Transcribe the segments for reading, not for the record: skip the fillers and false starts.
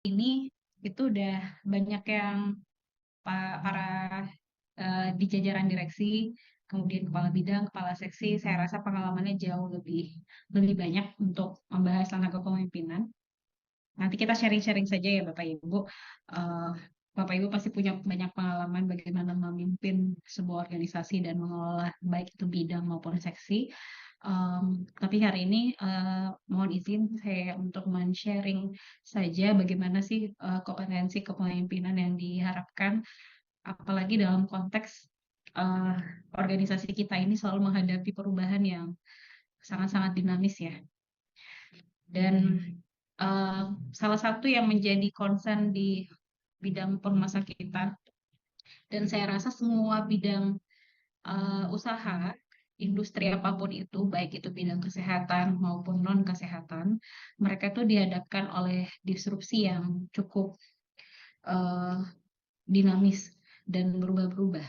ini itu udah banyak yang para di jajaran direksi, kemudian kepala bidang, kepala seksi, saya rasa pengalamannya jauh lebih lebih banyak untuk membahas tentang kepemimpinan. Nanti kita sharing-sharing saja ya Bapak Ibu. Eh, Bapak Ibu pasti punya banyak pengalaman bagaimana memimpin sebuah organisasi dan mengelola baik itu bidang maupun seksi. Tapi hari ini mohon izin saya untuk men-sharing saja bagaimana sih kompetensi kepemimpinan yang diharapkan, apalagi dalam konteks eh, organisasi kita ini selalu menghadapi perubahan yang sangat-sangat dinamis ya. Dan eh, salah satu yang menjadi concern di bidang perumahasakitan, dan saya rasa semua bidang usaha, industri apapun itu, baik itu bidang kesehatan maupun non kesehatan, mereka itu dihadapkan oleh disrupsi yang cukup eh, dinamis dan berubah-berubah.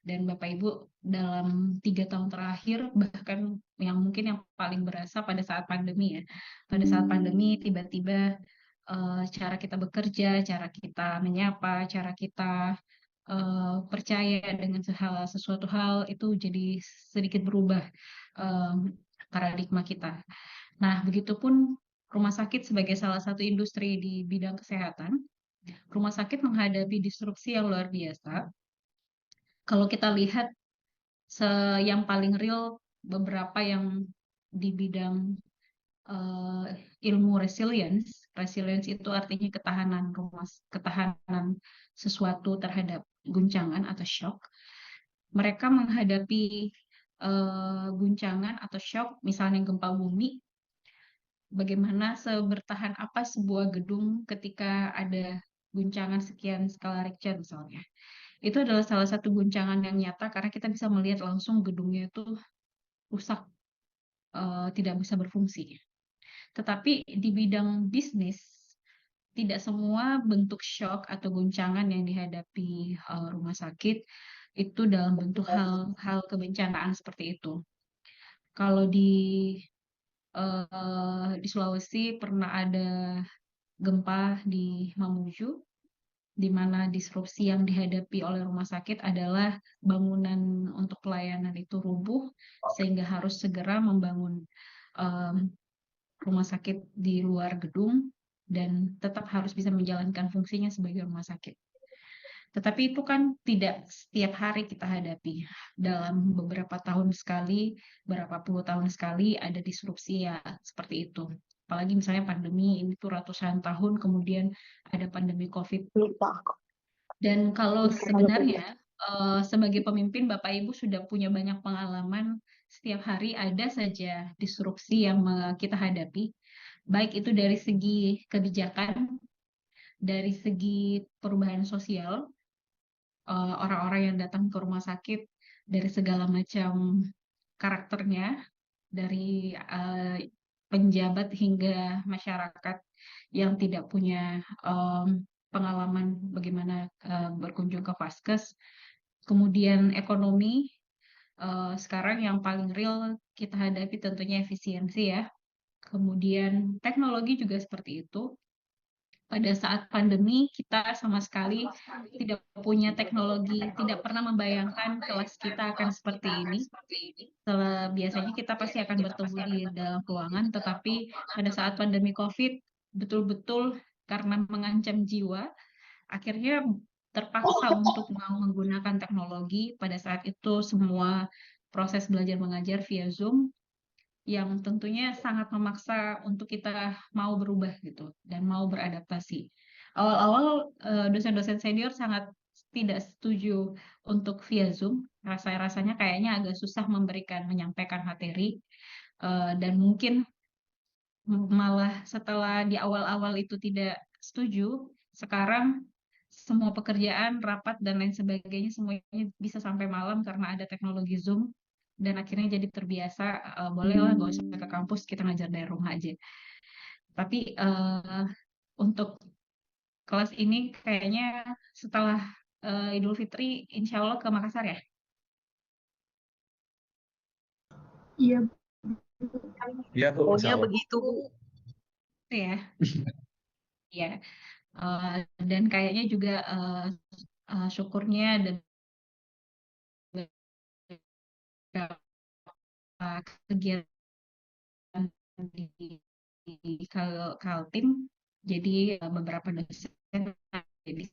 Dan Bapak Ibu dalam 3 tahun terakhir, bahkan yang mungkin yang paling berasa pada saat pandemi ya, pada saat pandemi tiba-tiba cara kita bekerja, cara kita menyapa, cara kita percaya dengan sesuatu hal itu jadi sedikit berubah paradigma kita. Nah, begitupun rumah sakit sebagai salah satu industri di bidang kesehatan, rumah sakit menghadapi disrupsi yang luar biasa. Kalau kita lihat yang paling real, beberapa yang di bidang eh, ilmu resilience. Resilience itu artinya ketahanan sesuatu terhadap guncangan atau shock. Mereka menghadapi guncangan atau shock, misalnya gempa bumi, bagaimana sebertahan apa sebuah gedung ketika ada guncangan sekian skala Richter misalnya. Itu adalah salah satu guncangan yang nyata karena kita bisa melihat langsung gedungnya itu rusak, tidak bisa berfungsi. Tetapi di bidang bisnis, tidak semua bentuk shock atau guncangan yang dihadapi rumah sakit itu dalam bentuk hal kebencanaan seperti itu. Kalau di Sulawesi pernah ada gempa di Mamuju, di mana disrupsi yang dihadapi oleh rumah sakit adalah bangunan untuk pelayanan itu rubuh, sehingga harus segera membangun em, rumah sakit di luar gedung dan tetap harus bisa menjalankan fungsinya sebagai rumah sakit. Tetapi itu kan tidak setiap hari kita hadapi. Dalam beberapa tahun sekali, berapa puluh tahun sekali ada disrupsi ya seperti itu. Apalagi misalnya pandemi ini tuh ratusan tahun kemudian ada pandemi COVID. Dan kalau sebenarnya sebagai pemimpin Bapak Ibu sudah punya banyak pengalaman, setiap hari ada saja disrupsi yang kita hadapi, baik itu dari segi kebijakan, dari segi perubahan sosial, orang-orang yang datang ke rumah sakit dari segala macam karakternya, dari penjabat hingga masyarakat yang tidak punya pengalaman bagaimana berkunjung ke vaskes. Kemudian ekonomi, sekarang yang paling real kita hadapi tentunya efisiensi ya. Kemudian teknologi juga seperti itu. Pada saat pandemi kita sama sekali tidak punya teknologi, tidak pernah membayangkan kelas kita akan seperti ini. Biasanya kita pasti akan bertemu di dalam ruangan, tetapi pada saat pandemi COVID betul-betul karena mengancam jiwa, akhirnya terpaksa untuk mau menggunakan teknologi. Pada saat itu semua proses belajar mengajar via Zoom yang tentunya sangat memaksa untuk kita mau berubah gitu dan mau beradaptasi. Awal-awal dosen-dosen senior sangat tidak setuju untuk via Zoom. Rasanya kayaknya agak susah menyampaikan materi, dan mungkin malah setelah di awal-awal itu tidak setuju, sekarang semua pekerjaan, rapat dan lain sebagainya semuanya bisa sampai malam karena ada teknologi Zoom dan akhirnya jadi terbiasa, bolehlah nggak usah ke kampus, kita ngajar dari rumah aja. Tapi untuk kelas ini kayaknya setelah Idul Fitri insya Allah ke Makassar ya. Iya, Iya, Bu, insya pokoknya Allah. begitu, Bu. Itu ya. Ya. Dan kayaknya juga syukurnya dan beberapa kegiatan di, Kaltim, jadi beberapa dosen jadi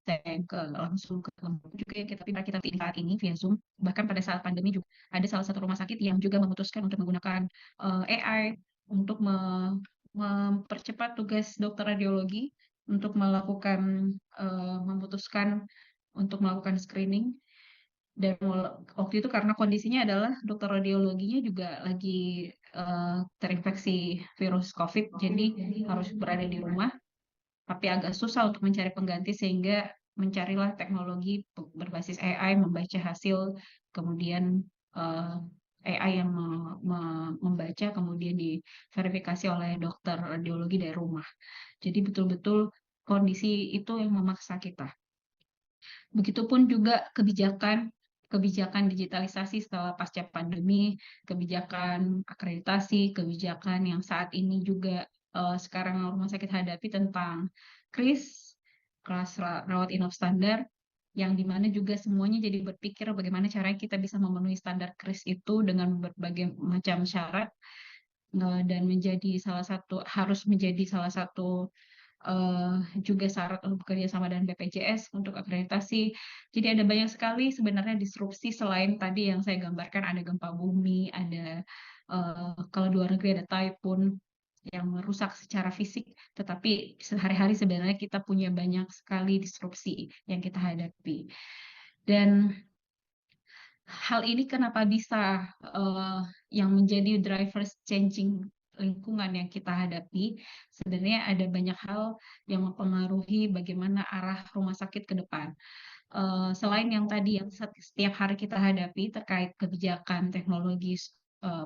saya langsung ke juga ya kita saat ini via Zoom. Bahkan pada saat pandemi juga ada salah satu rumah sakit yang juga memutuskan untuk menggunakan AI untuk mempercepat tugas dokter radiologi untuk melakukan memutuskan untuk melakukan screening. Dan waktu itu karena kondisinya adalah dokter radiologinya juga lagi terinfeksi virus COVID, jadi harus berada di rumah, tapi agak susah untuk mencari pengganti sehingga mencarilah teknologi berbasis AI membaca hasil, kemudian AI yang membaca kemudian diverifikasi oleh dokter radiologi dari rumah. Jadi betul-betul kondisi itu yang memaksa kita. Begitupun juga kebijakan kebijakan digitalisasi setelah pasca pandemi, kebijakan akreditasi, kebijakan yang saat ini juga sekarang rumah sakit hadapi tentang KRIS, kelas rawat inap standar, yang dimana juga semuanya jadi berpikir bagaimana caranya kita bisa memenuhi standar KRIS itu dengan berbagai macam syarat, dan harus menjadi salah satu eh, juga syarat untuk bekerja sama dengan BPJS untuk akreditasi. Jadi ada banyak sekali sebenarnya disrupsi selain tadi yang saya gambarkan, ada gempa bumi, ada kalau luar negeri ada typhoon yang merusak secara fisik, tetapi sehari-hari sebenarnya kita punya banyak sekali disrupsi yang kita hadapi. Dan hal ini kenapa bisa yang menjadi drivers changing lingkungan yang kita hadapi, sebenarnya ada banyak hal yang mempengaruhi bagaimana arah rumah sakit ke depan. Selain yang tadi yang setiap hari kita hadapi terkait kebijakan, teknologis,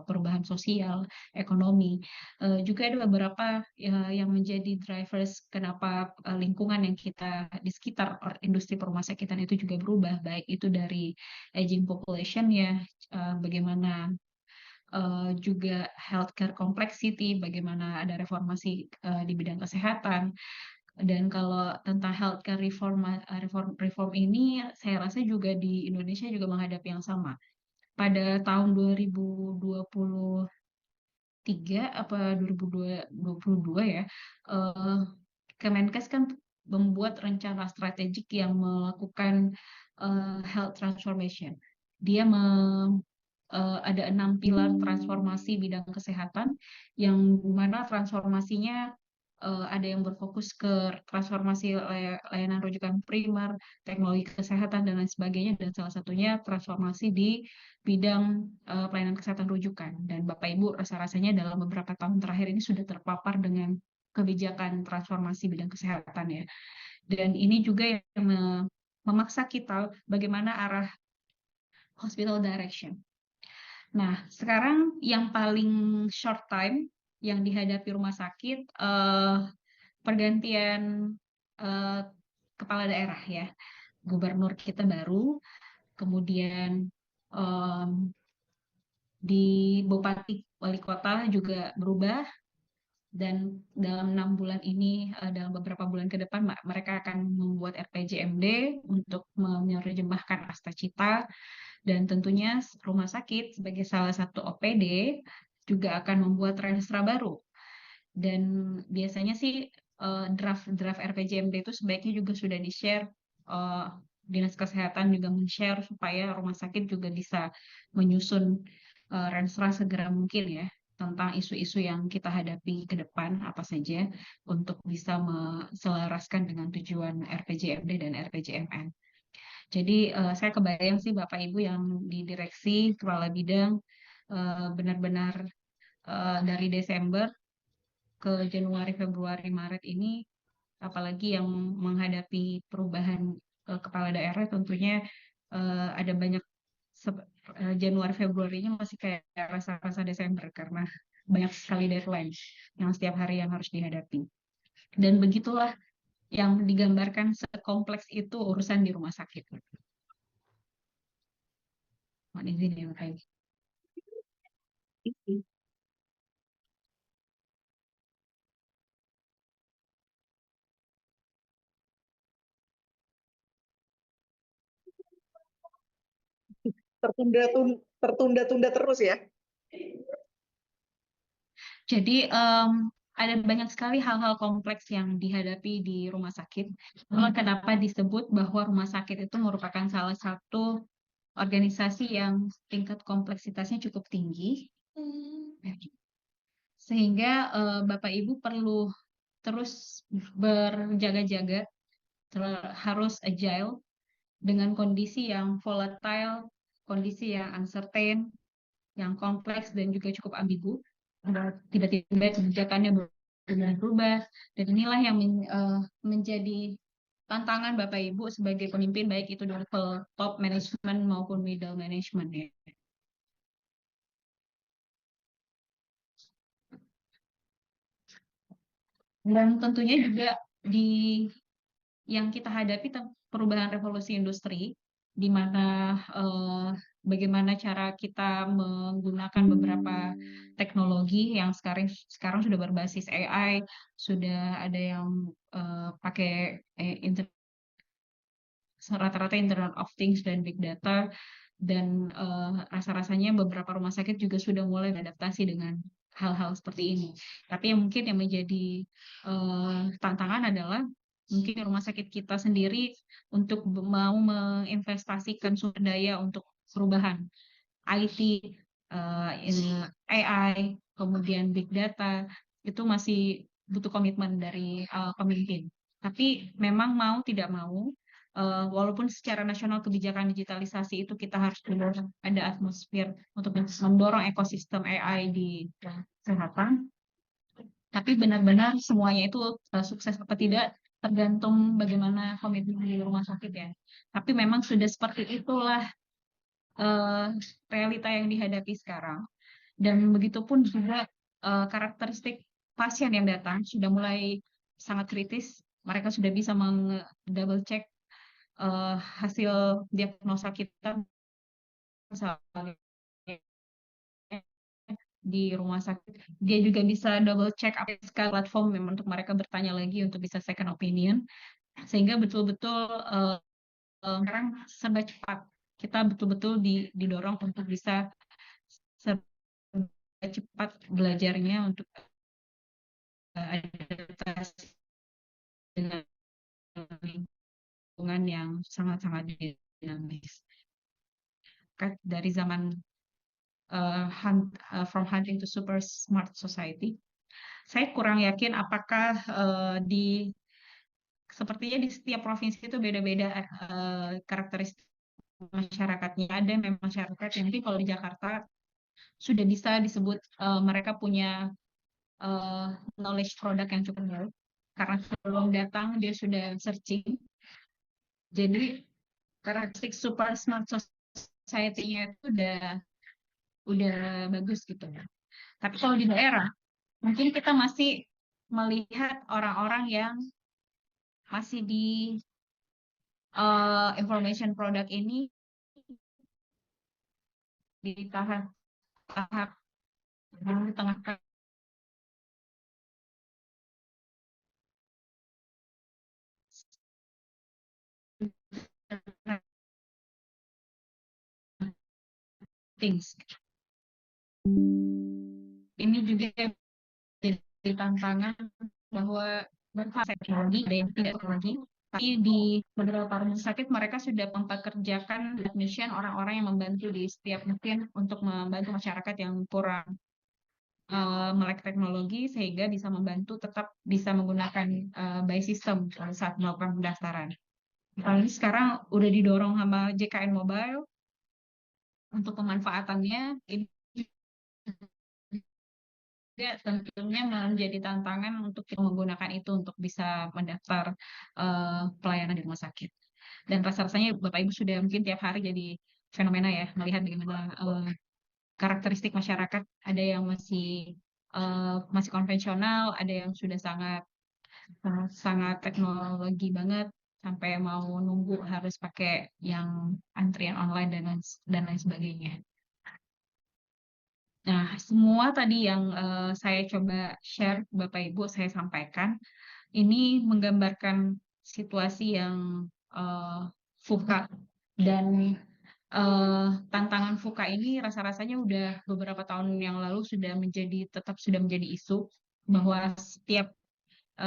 perubahan sosial, ekonomi, juga ada beberapa yang menjadi drivers kenapa lingkungan yang kita di sekitar industri perumahan itu juga berubah, baik itu dari aging population ya, bagaimana juga healthcare complexity, bagaimana ada reformasi di bidang kesehatan. Dan kalau tentang healthcare reform ini, saya rasa juga di Indonesia juga menghadapi yang sama. Pada tahun 2023 apa 2022 ya, eh, Kemenkes kan membuat rencana strategik yang melakukan health transformation. Dia ada 6 pilar transformasi bidang kesehatan yang mana transformasinya ada yang berfokus ke transformasi layanan rujukan primer, teknologi kesehatan dan lain sebagainya, dan salah satunya transformasi di bidang pelayanan kesehatan rujukan. Dan Bapak Ibu rasa-rasanya dalam beberapa tahun terakhir ini sudah terpapar dengan kebijakan transformasi bidang kesehatan ya. Dan ini juga yang memaksa kita bagaimana arah hospital direction. Nah, sekarang yang paling short time yang dihadapi rumah sakit, pergantian eh, kepala daerah ya. Gubernur kita baru, kemudian em, di Bupati Wali Kota juga berubah, dan dalam 6 bulan ini, dalam beberapa bulan ke depan, mereka akan membuat RPJMD untuk menerjemahkan Asta Cita, dan tentunya rumah sakit sebagai salah satu OPD juga akan membuat renstra baru. Dan biasanya sih draft RPJMD itu sebaiknya juga sudah di-share, eh, Dinas Kesehatan juga men-share supaya rumah sakit juga bisa menyusun renstra segera mungkin ya tentang isu-isu yang kita hadapi ke depan apa saja untuk bisa menyelaraskan dengan tujuan RPJMD dan RPJMN. Jadi saya kebayang sih Bapak Ibu yang di direksi kepala bidang benar-benar dari Desember ke Januari, Februari, Maret ini, apalagi yang menghadapi perubahan kepala daerah, tentunya ada banyak Januari, Februarinya masih kayak rasa-rasa Desember karena banyak sekali deadline yang setiap hari yang harus dihadapi. Dan begitulah yang digambarkan sekompleks itu urusan di rumah sakit. Mohon izin ya, Pak. tertunda-tunda terus ya. Jadi ada banyak sekali hal-hal kompleks yang dihadapi di rumah sakit. Itulah kenapa disebut bahwa rumah sakit itu merupakan salah satu organisasi yang tingkat kompleksitasnya cukup tinggi, sehingga Bapak Ibu perlu terus berjaga-jaga, harus agile dengan kondisi yang volatile, kondisi yang uncertain, yang kompleks dan juga cukup ambigu. Tiba-tiba kebijakannya berubah, dan inilah yang menjadi tantangan Bapak Ibu sebagai pemimpin, baik itu di level top management maupun middle management ya. Dan tentunya juga di yang kita hadapi perubahan revolusi industri, di mana bagaimana cara kita menggunakan beberapa teknologi yang sekarang sekarang sudah berbasis AI, sudah ada yang pakai rata-rata Internet of Things dan Big Data, dan rasa-rasanya beberapa rumah sakit juga sudah mulai beradaptasi dengan hal-hal seperti ini. Tapi yang mungkin yang menjadi tantangan adalah mungkin rumah sakit kita sendiri untuk mau menginvestasikan sumber daya untuk perubahan IT, AI, kemudian Big Data, itu masih butuh komitmen dari pemimpin. Tapi memang mau tidak mau, walaupun secara nasional kebijakan digitalisasi itu kita harus ada atmosfer untuk mendorong ekosistem AI di kesehatan, tapi benar-benar semuanya itu sukses atau tidak tergantung bagaimana komitmen di rumah sakit ya. Tapi memang sudah seperti itulah eh, realita yang dihadapi sekarang. Dan begitupun juga karakteristik pasien yang datang sudah mulai sangat kritis. Mereka sudah bisa double check hasil diagnosa kita misalnya di rumah sakit. Dia juga bisa double check apa platform memang untuk mereka bertanya lagi untuk bisa second opinion. Sehingga betul-betul sekarang serba cepat. Kita betul-betul didorong untuk bisa cepat belajarnya untuk adaptasi dengan lingkungan yang sangat-sangat dinamis. Dari zaman from hunting to super smart society, saya kurang yakin apakah sepertinya di setiap provinsi itu beda-beda karakteristik masyarakatnya. Ada memang masyarakat yang mungkin kalau di Jakarta sudah bisa disebut mereka punya knowledge produk yang cukup baik, karena sebelum datang dia sudah searching. Jadi karakteristik super smart society-nya itu udah bagus gitu ya. Tapi kalau di daerah mungkin kita masih melihat orang-orang yang masih di information product ini di tahap di tengah things. Ini juga jadi tantangan bahwa teknologi ada yang tidak teknologi, tapi di beberapa rumah sakit mereka sudah mempekerjakan technician, orang-orang yang membantu di setiap mungkin untuk membantu masyarakat yang kurang melek teknologi, sehingga bisa membantu tetap bisa menggunakan by system saat melakukan pendaftaran. Apalagi sekarang udah didorong sama JKN Mobile untuk pemanfaatannya, ini juga tentunya menjadi tantangan untuk menggunakan itu untuk bisa mendaftar pelayanan di rumah sakit. Dan rasa-rasanya Bapak Ibu sudah mungkin tiap hari jadi fenomena ya, melihat bagaimana karakteristik masyarakat, ada yang masih konvensional, ada yang sudah sangat sangat teknologi banget, sampai mau nunggu harus pakai yang antrian online dan lain sebagainya. Nah, semua tadi yang saya coba share Bapak Ibu, saya sampaikan, ini menggambarkan situasi yang VUCA dan tantangan VUCA ini rasa-rasanya udah beberapa tahun yang lalu sudah menjadi isu bahwa setiap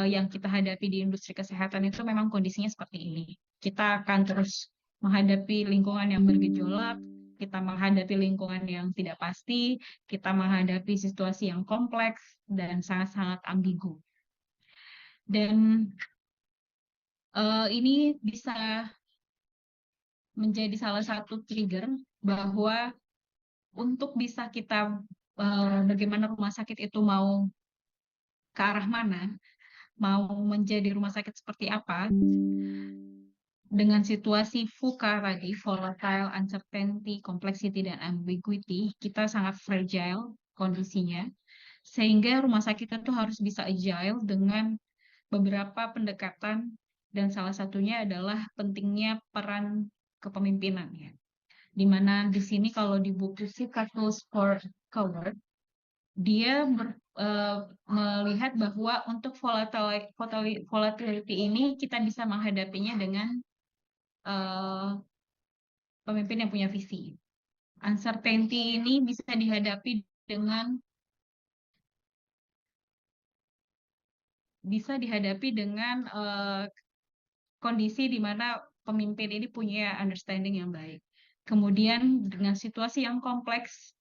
yang kita hadapi di industri kesehatan itu memang kondisinya seperti ini. Kita akan terus menghadapi lingkungan yang bergejolak, kita menghadapi lingkungan yang tidak pasti, kita menghadapi situasi yang kompleks dan sangat-sangat ambigu. Dan ini bisa menjadi salah satu trigger bahwa untuk bisa kita bagaimana rumah sakit itu mau ke arah mana, mau menjadi rumah sakit seperti apa, dengan situasi VUCA tadi, volatile, uncertainty, complexity, dan ambiguity, kita sangat fragile kondisinya, sehingga rumah sakit itu harus bisa agile dengan beberapa pendekatan, dan salah satunya adalah pentingnya peran kepemimpinan ya. Di mana di sini kalau di buku Tools for Coward, dia melihat bahwa untuk volatility ini kita bisa menghadapinya dengan eh, pemimpin yang punya visi. Uncertainty ini dengan bisa dihadapi dengan kondisi di mana pemimpin ini punya understanding yang baik. Kemudian dengan situasi yang kompleks,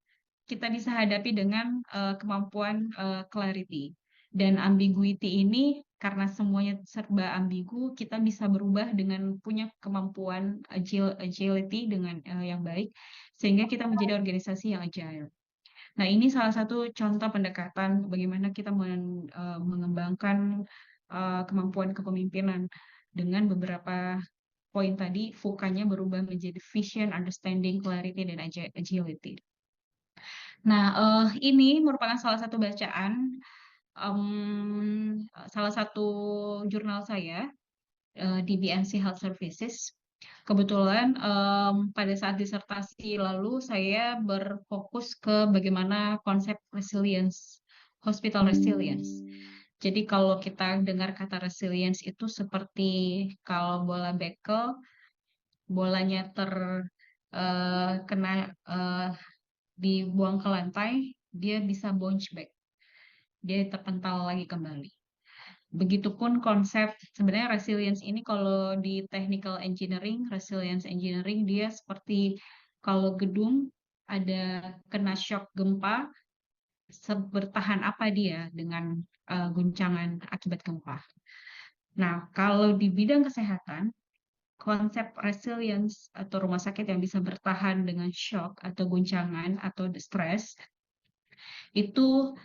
kita bisa hadapi dengan kemampuan clarity. Dan ambiguity ini, karena semuanya serba ambigu, kita bisa berubah dengan punya kemampuan agility dengan yang baik, sehingga kita menjadi organisasi yang agile. Nah, ini salah satu contoh pendekatan bagaimana kita mengembangkan kemampuan kepemimpinan dengan beberapa poin tadi, VUCA-nya berubah menjadi vision, understanding, clarity, dan agility. Nah, ini merupakan salah satu bacaan, salah satu jurnal saya di BNC Health Services. Kebetulan pada saat disertasi lalu saya berfokus ke bagaimana konsep resilience, hospital resilience. Jadi kalau kita dengar kata resilience itu seperti kalau bola bekel, bolanya terkena dibuang ke lantai, dia bisa bounce back, dia terpental lagi kembali. Begitupun konsep sebenarnya resilience ini kalau di technical engineering, resilience engineering dia seperti kalau gedung ada kena shock gempa, bertahan apa dia dengan guncangan akibat gempa. Nah, kalau di bidang kesehatan, konsep resilience atau rumah sakit yang bisa bertahan dengan shock atau guncangan atau stres itu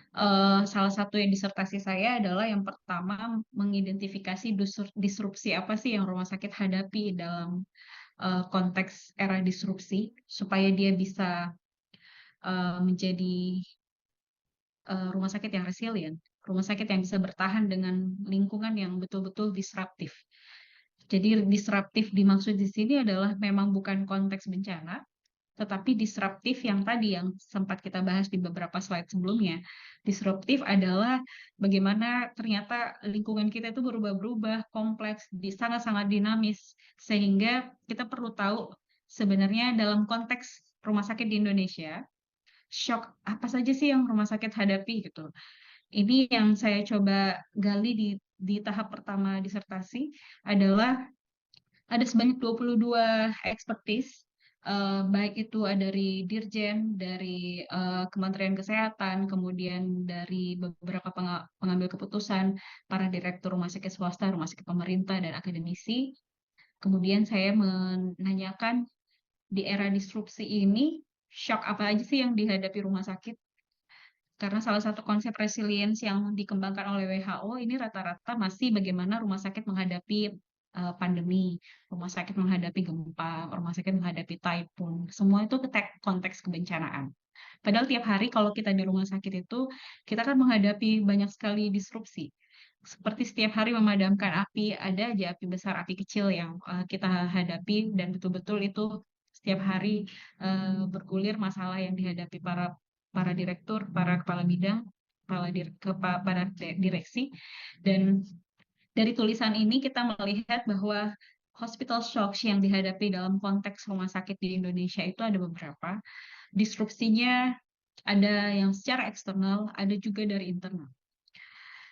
salah satu yang disertasi saya adalah yang pertama mengidentifikasi disrupsi apa sih yang rumah sakit hadapi dalam konteks era disrupsi supaya dia bisa menjadi rumah sakit yang resilient, rumah sakit yang bisa bertahan dengan lingkungan yang betul-betul disruptif. Jadi disruptif dimaksud di sini adalah memang bukan konteks bencana, tetapi disruptif yang tadi yang sempat kita bahas di beberapa slide sebelumnya. Disruptif adalah bagaimana ternyata lingkungan kita itu berubah-berubah, kompleks, sangat-sangat dinamis, sehingga kita perlu tahu sebenarnya dalam konteks rumah sakit di Indonesia, shock apa saja sih yang rumah sakit hadapi gitu. Ini yang saya coba gali di tahap pertama disertasi adalah ada sebanyak 22 expertise, baik itu dari Dirjen, dari Kementerian Kesehatan, kemudian dari beberapa pengambil keputusan, para direktur rumah sakit swasta, rumah sakit pemerintah, dan akademisi. Kemudian saya menanyakan di era disrupsi ini, shock apa aja sih yang dihadapi rumah sakit? Karena salah satu konsep resilience yang dikembangkan oleh WHO ini rata-rata masih bagaimana rumah sakit menghadapi pandemi, rumah sakit menghadapi gempa, rumah sakit menghadapi typhoon. Semua itu konteks kebencanaan. Padahal tiap hari kalau kita di rumah sakit itu, kita kan menghadapi banyak sekali disrupsi. Seperti setiap hari memadamkan api, ada aja api besar, api kecil yang kita hadapi, dan betul-betul itu setiap hari bergulir masalah yang dihadapi para direktur, para kepala bidang, pada direksi. Dan dari tulisan ini kita melihat bahwa hospital shock yang dihadapi dalam konteks rumah sakit di Indonesia itu ada beberapa. Disrupsinya ada yang secara eksternal, ada juga dari internal.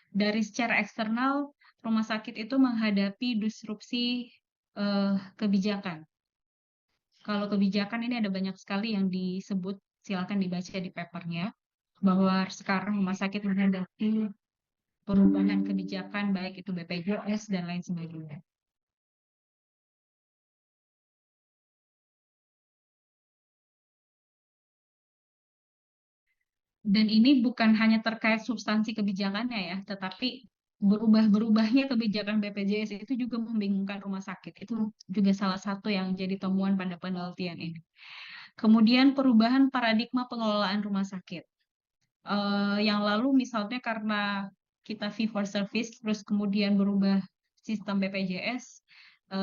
Dari secara eksternal, rumah sakit itu menghadapi disrupsi kebijakan. Kalau kebijakan ini ada banyak sekali yang disebut, silakan dibaca di papernya, bahwa sekarang rumah sakit menghadapi perubahan kebijakan baik itu BPJS dan lain sebagainya. Dan ini bukan hanya terkait substansi kebijakannya ya, tetapi berubah-berubahnya kebijakan BPJS itu juga membingungkan rumah sakit. Itu juga salah satu yang jadi temuan pada penelitian ini. Kemudian perubahan paradigma pengelolaan rumah sakit. Yang lalu misalnya karena kita fee for service, terus kemudian berubah sistem BPJS,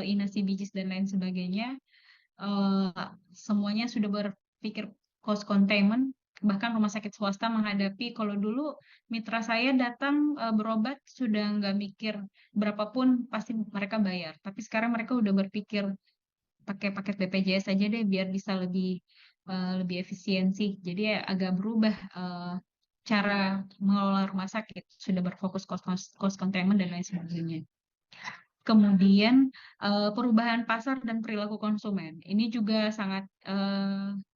inasi bijis dan lain sebagainya, semuanya sudah berpikir cost containment. Bahkan rumah sakit swasta menghadapi, kalau dulu mitra saya datang berobat sudah nggak mikir berapapun pasti mereka bayar. Tapi sekarang mereka udah berpikir pakai paket BPJS aja deh biar bisa lebih efisiensi. Jadi ya agak berubah cara mengelola rumah sakit, sudah berfokus cost containment dan lain sebagainya. Kemudian perubahan pasar dan perilaku konsumen. Ini juga sangat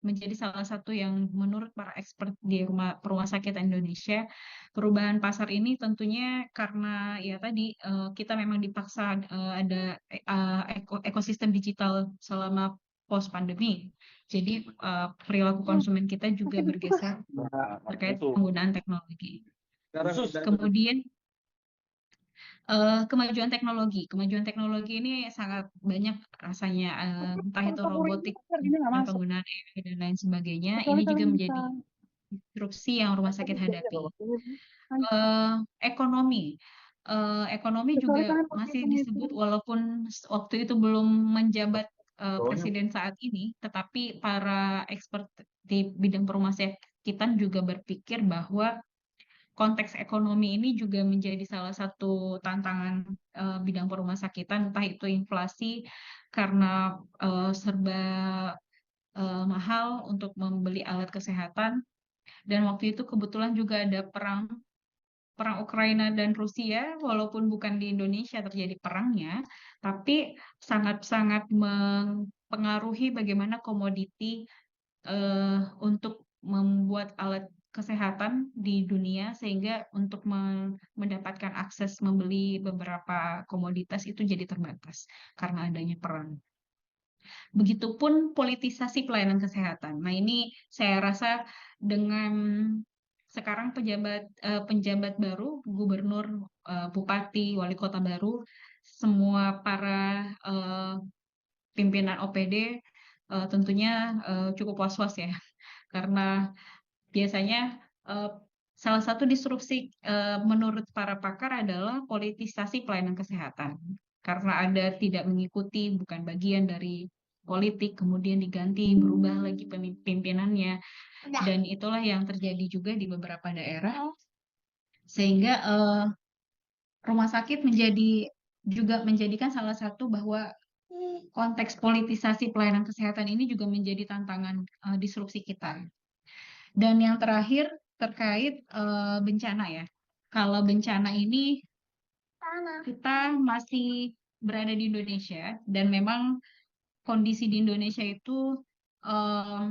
menjadi salah satu yang menurut para expert di rumah sakit Indonesia. Perubahan pasar ini tentunya karena ya tadi kita memang dipaksa ada ekosistem digital selama post pandemi. Jadi perilaku konsumen kita juga bergeser terkait penggunaan teknologi. Kemudian kemajuan teknologi ini sangat banyak rasanya, entah itu robotik, kemudian penggunaan AI dan lain sebagainya. Ini juga menjadi disrupsi yang rumah sakit hadapi. Eh, ekonomi, ekonomi juga masih disebut walaupun waktu itu belum menjabat presiden saat ini, tetapi para expert di bidang rumah sakitan juga berpikir bahwa konteks ekonomi ini juga menjadi salah satu tantangan bidang rumah sakitan, entah itu inflasi karena serba mahal untuk membeli alat kesehatan. Dan waktu itu kebetulan juga ada perang perang Ukraina dan Rusia, walaupun bukan di Indonesia terjadi perangnya, tapi sangat-sangat mempengaruhi bagaimana komoditi untuk membuat alat kesehatan di dunia sehingga untuk mendapatkan akses membeli beberapa komoditas itu jadi terbatas karena adanya perang. Begitupun politisasi pelayanan kesehatan. Nah, ini saya rasa dengan sekarang penjabat baru, gubernur, bupati, wali kota baru, semua para pimpinan OPD tentunya cukup was-was ya, karena biasanya salah satu disrupsi menurut para pakar adalah politisasi pelayanan kesehatan. Karena ada tidak mengikuti, bukan bagian dari politik, kemudian diganti, berubah lagi pimpinannya. Dan itulah yang terjadi juga di beberapa daerah. Sehingga rumah sakit juga menjadikan salah satu bahwa konteks politisasi pelayanan kesehatan ini juga menjadi tantangan disrupsi kita. Dan yang terakhir terkait bencana ya. Kalau bencana ini kita masih berada di Indonesia dan memang kondisi di Indonesia itu eh,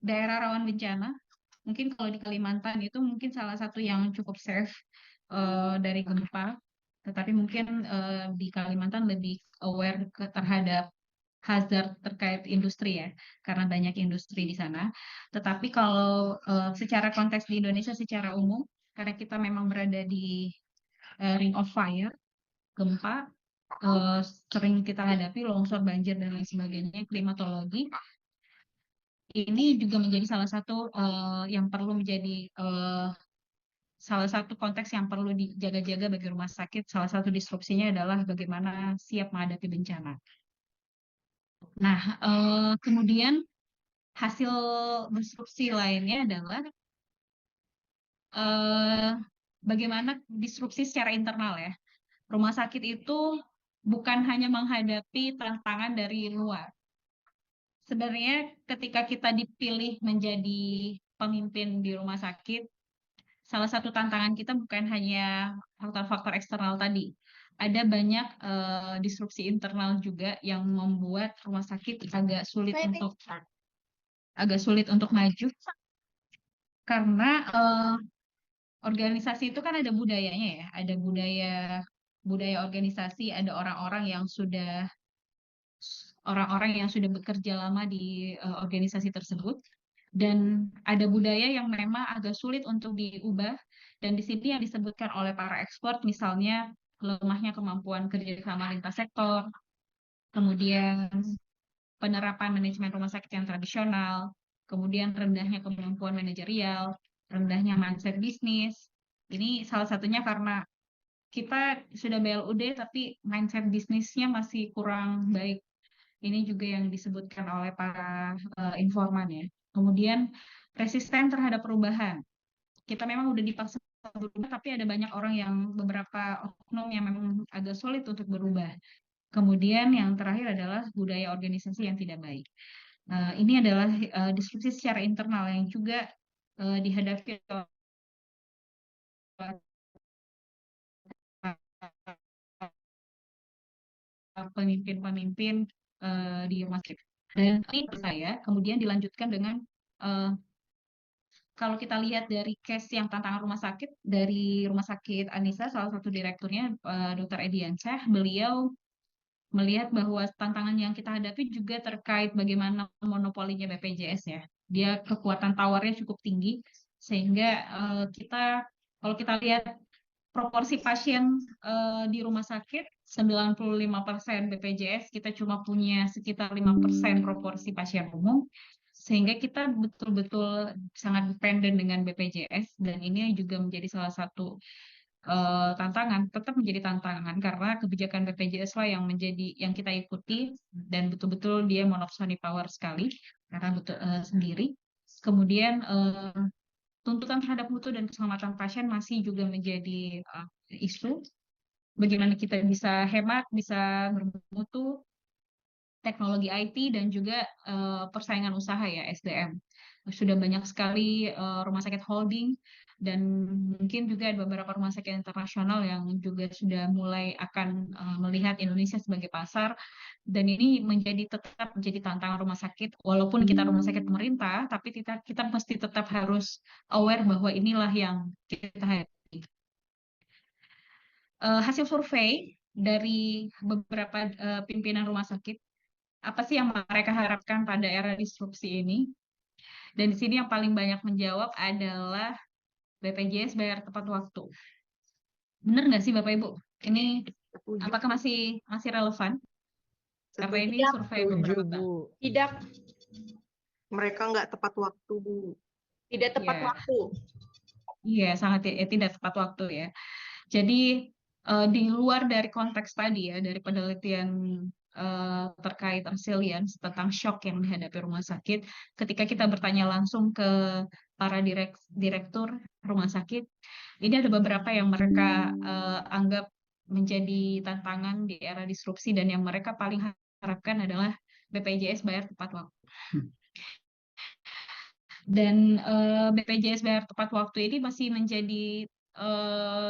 daerah rawan bencana. Mungkin kalau di Kalimantan itu mungkin salah satu yang cukup safe dari gempa. Tetapi mungkin di Kalimantan lebih aware terhadap hazard terkait industri ya, karena banyak industri di sana. Tetapi kalau secara konteks di Indonesia secara umum, karena kita memang berada di ring of fire, gempa, eh, sering kita hadapi longsor, banjir dan lain sebagainya, klimatologi, ini juga menjadi salah satu yang perlu menjadi salah satu konteks yang perlu dijaga-jaga bagi rumah sakit. Salah satu disrupsinya adalah bagaimana siap menghadapi bencana. Nah, kemudian hasil disrupsi lainnya adalah bagaimana disrupsi secara internal ya. Rumah sakit itu bukan hanya menghadapi tantangan dari luar. Sebenarnya ketika kita dipilih menjadi pemimpin di rumah sakit, salah satu tantangan kita bukan hanya faktor-faktor eksternal tadi. Ada banyak disrupsi internal juga yang membuat rumah sakit agak sulit untuk maju karena organisasi itu kan ada budayanya ya, ada budaya budaya organisasi, ada orang-orang yang sudah bekerja lama di organisasi tersebut dan ada budaya yang memang agak sulit untuk diubah dan di sini yang disebutkan oleh para ekspor misalnya lemahnya kemampuan kerjasama lintas sektor, kemudian penerapan manajemen rumah sakit yang tradisional, kemudian rendahnya kemampuan manajerial, rendahnya mindset bisnis. Ini salah satunya karena kita sudah BLUD tapi mindset bisnisnya masih kurang baik. Ini juga yang disebutkan oleh para informan ya. Kemudian resisten terhadap perubahan. Kita memang udah dipaksa berubah, tapi ada banyak orang yang beberapa oknum yang memang agak sulit untuk berubah. Kemudian yang terakhir adalah budaya organisasi yang tidak baik. Ini adalah disrupsi secara internal yang juga dihadapi oleh pemimpin-pemimpin di rumah sakit. Dan ini saya kemudian dilanjutkan dengan kalau kita lihat dari case yang tantangan rumah sakit dari Rumah Sakit Anissa, salah satu direkturnya Dr. Ediansyah, beliau melihat bahwa tantangan yang kita hadapi juga terkait bagaimana monopolinya BPJS ya. Dia kekuatan tawarnya cukup tinggi sehingga kalau kita lihat proporsi pasien di rumah sakit 95% BPJS, kita cuma punya sekitar 5% proporsi pasien umum sehingga kita betul-betul sangat dependen dengan BPJS dan ini juga menjadi salah satu tantangan, tetap menjadi tantangan karena kebijakan BPJS lah yang kita ikuti dan betul-betul dia monopsony power sekali karena betul sendiri. Kemudian tuntutan terhadap mutu dan keselamatan pasien masih juga menjadi isu. Bagaimana kita bisa hemat, bisa bermutu, teknologi IT dan juga persaingan usaha ya SDM. Sudah banyak sekali rumah sakit holding dan mungkin juga ada beberapa rumah sakit internasional yang juga sudah mulai akan melihat Indonesia sebagai pasar dan ini tetap menjadi tantangan rumah sakit walaupun kita rumah sakit pemerintah tapi kita mesti tetap harus aware bahwa inilah yang kita hadapi. Hasil survei dari beberapa pimpinan rumah sakit apa sih yang mereka harapkan pada era disrupsi ini? Dan di sini yang paling banyak menjawab adalah BPJS bayar tepat waktu. Benar nggak sih Bapak Ibu? Ini apakah masih relevan? Karena ini survei beberapa tahun. Tidak. Mereka nggak tepat waktu, Bu. Tidak tepat waktu. Iya, sangat tidak tepat waktu ya. Jadi di luar dari konteks tadi ya, dari penelitian terkait resilience tentang shock yang dihadapi rumah sakit, ketika kita bertanya langsung ke para direktur rumah sakit, ini ada beberapa yang mereka anggap menjadi tantangan di era disrupsi dan yang mereka paling harapkan adalah BPJS bayar tepat waktu. Dan BPJS bayar tepat waktu ini masih menjadi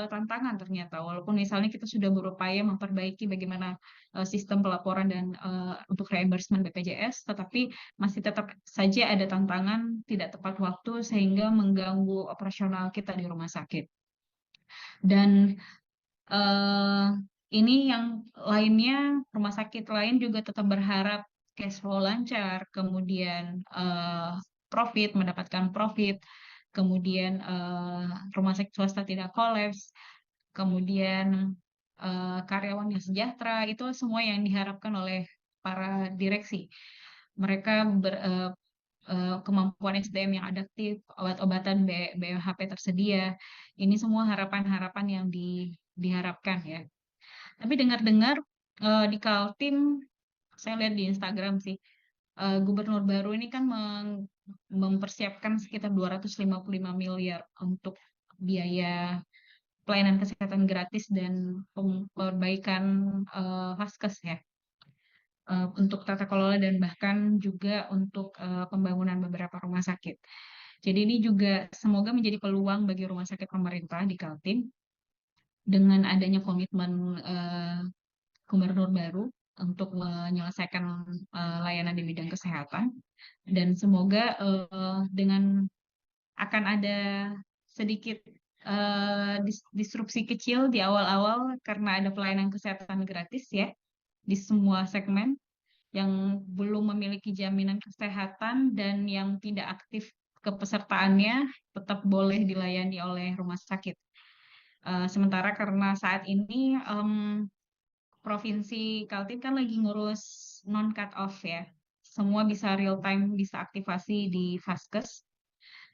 tantangan ternyata walaupun misalnya kita sudah berupaya memperbaiki bagaimana sistem pelaporan dan untuk reimbursement BPJS tetapi masih tetap saja ada tantangan tidak tepat waktu sehingga mengganggu operasional kita di rumah sakit dan ini yang lainnya rumah sakit lain juga tetap berharap cash flow lancar kemudian mendapatkan profit kemudian rumah sakit swasta tidak kolaps, kemudian karyawan yang sejahtera, itu semua yang diharapkan oleh para direksi. Mereka kemampuan SDM yang adaptif, obat-obatan BHP tersedia, ini semua harapan-harapan yang diharapkan ya. Tapi dengar-dengar di Kaltim, saya lihat di Instagram sih, gubernur baru ini kan mempersiapkan sekitar 255 miliar untuk biaya pelayanan kesehatan gratis dan perbaikan Vaskes ya, untuk tata kelola dan bahkan juga untuk pembangunan beberapa rumah sakit. Jadi ini juga semoga menjadi peluang bagi rumah sakit pemerintah di Kaltim dengan adanya komitmen gubernur baru untuk menyelesaikan layanan di bidang kesehatan, dan semoga dengan akan ada sedikit disrupsi kecil di awal-awal karena ada pelayanan kesehatan gratis ya di semua segmen yang belum memiliki jaminan kesehatan dan yang tidak aktif kepesertaannya tetap boleh dilayani oleh rumah sakit. Sementara karena saat ini Provinsi Kaltim kan lagi ngurus non cut off ya. Semua bisa real time, bisa aktivasi di Vaskes.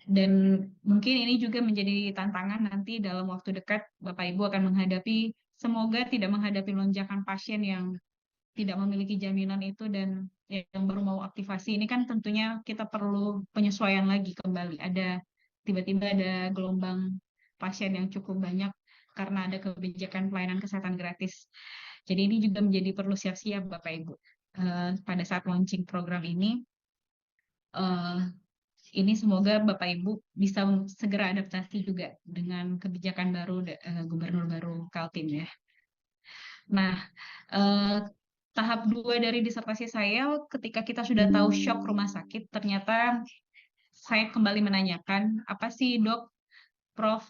Dan mungkin ini juga menjadi tantangan nanti dalam waktu dekat Bapak Ibu akan menghadapi, semoga tidak menghadapi lonjakan pasien yang tidak memiliki jaminan itu dan yang baru mau aktivasi. Ini kan tentunya kita perlu penyesuaian lagi kembali. Tiba-tiba ada gelombang pasien yang cukup banyak karena ada kebijakan pelayanan kesehatan gratis. Jadi ini juga menjadi perlu siap-siap Bapak Ibu. Pada saat launching program ini semoga Bapak Ibu bisa segera adaptasi juga dengan kebijakan baru Gubernur baru Kaltim ya. Nah, tahap 2 dari disertasi saya ketika kita sudah tahu shock rumah sakit, ternyata saya kembali menanyakan, apa sih Dok, Prof,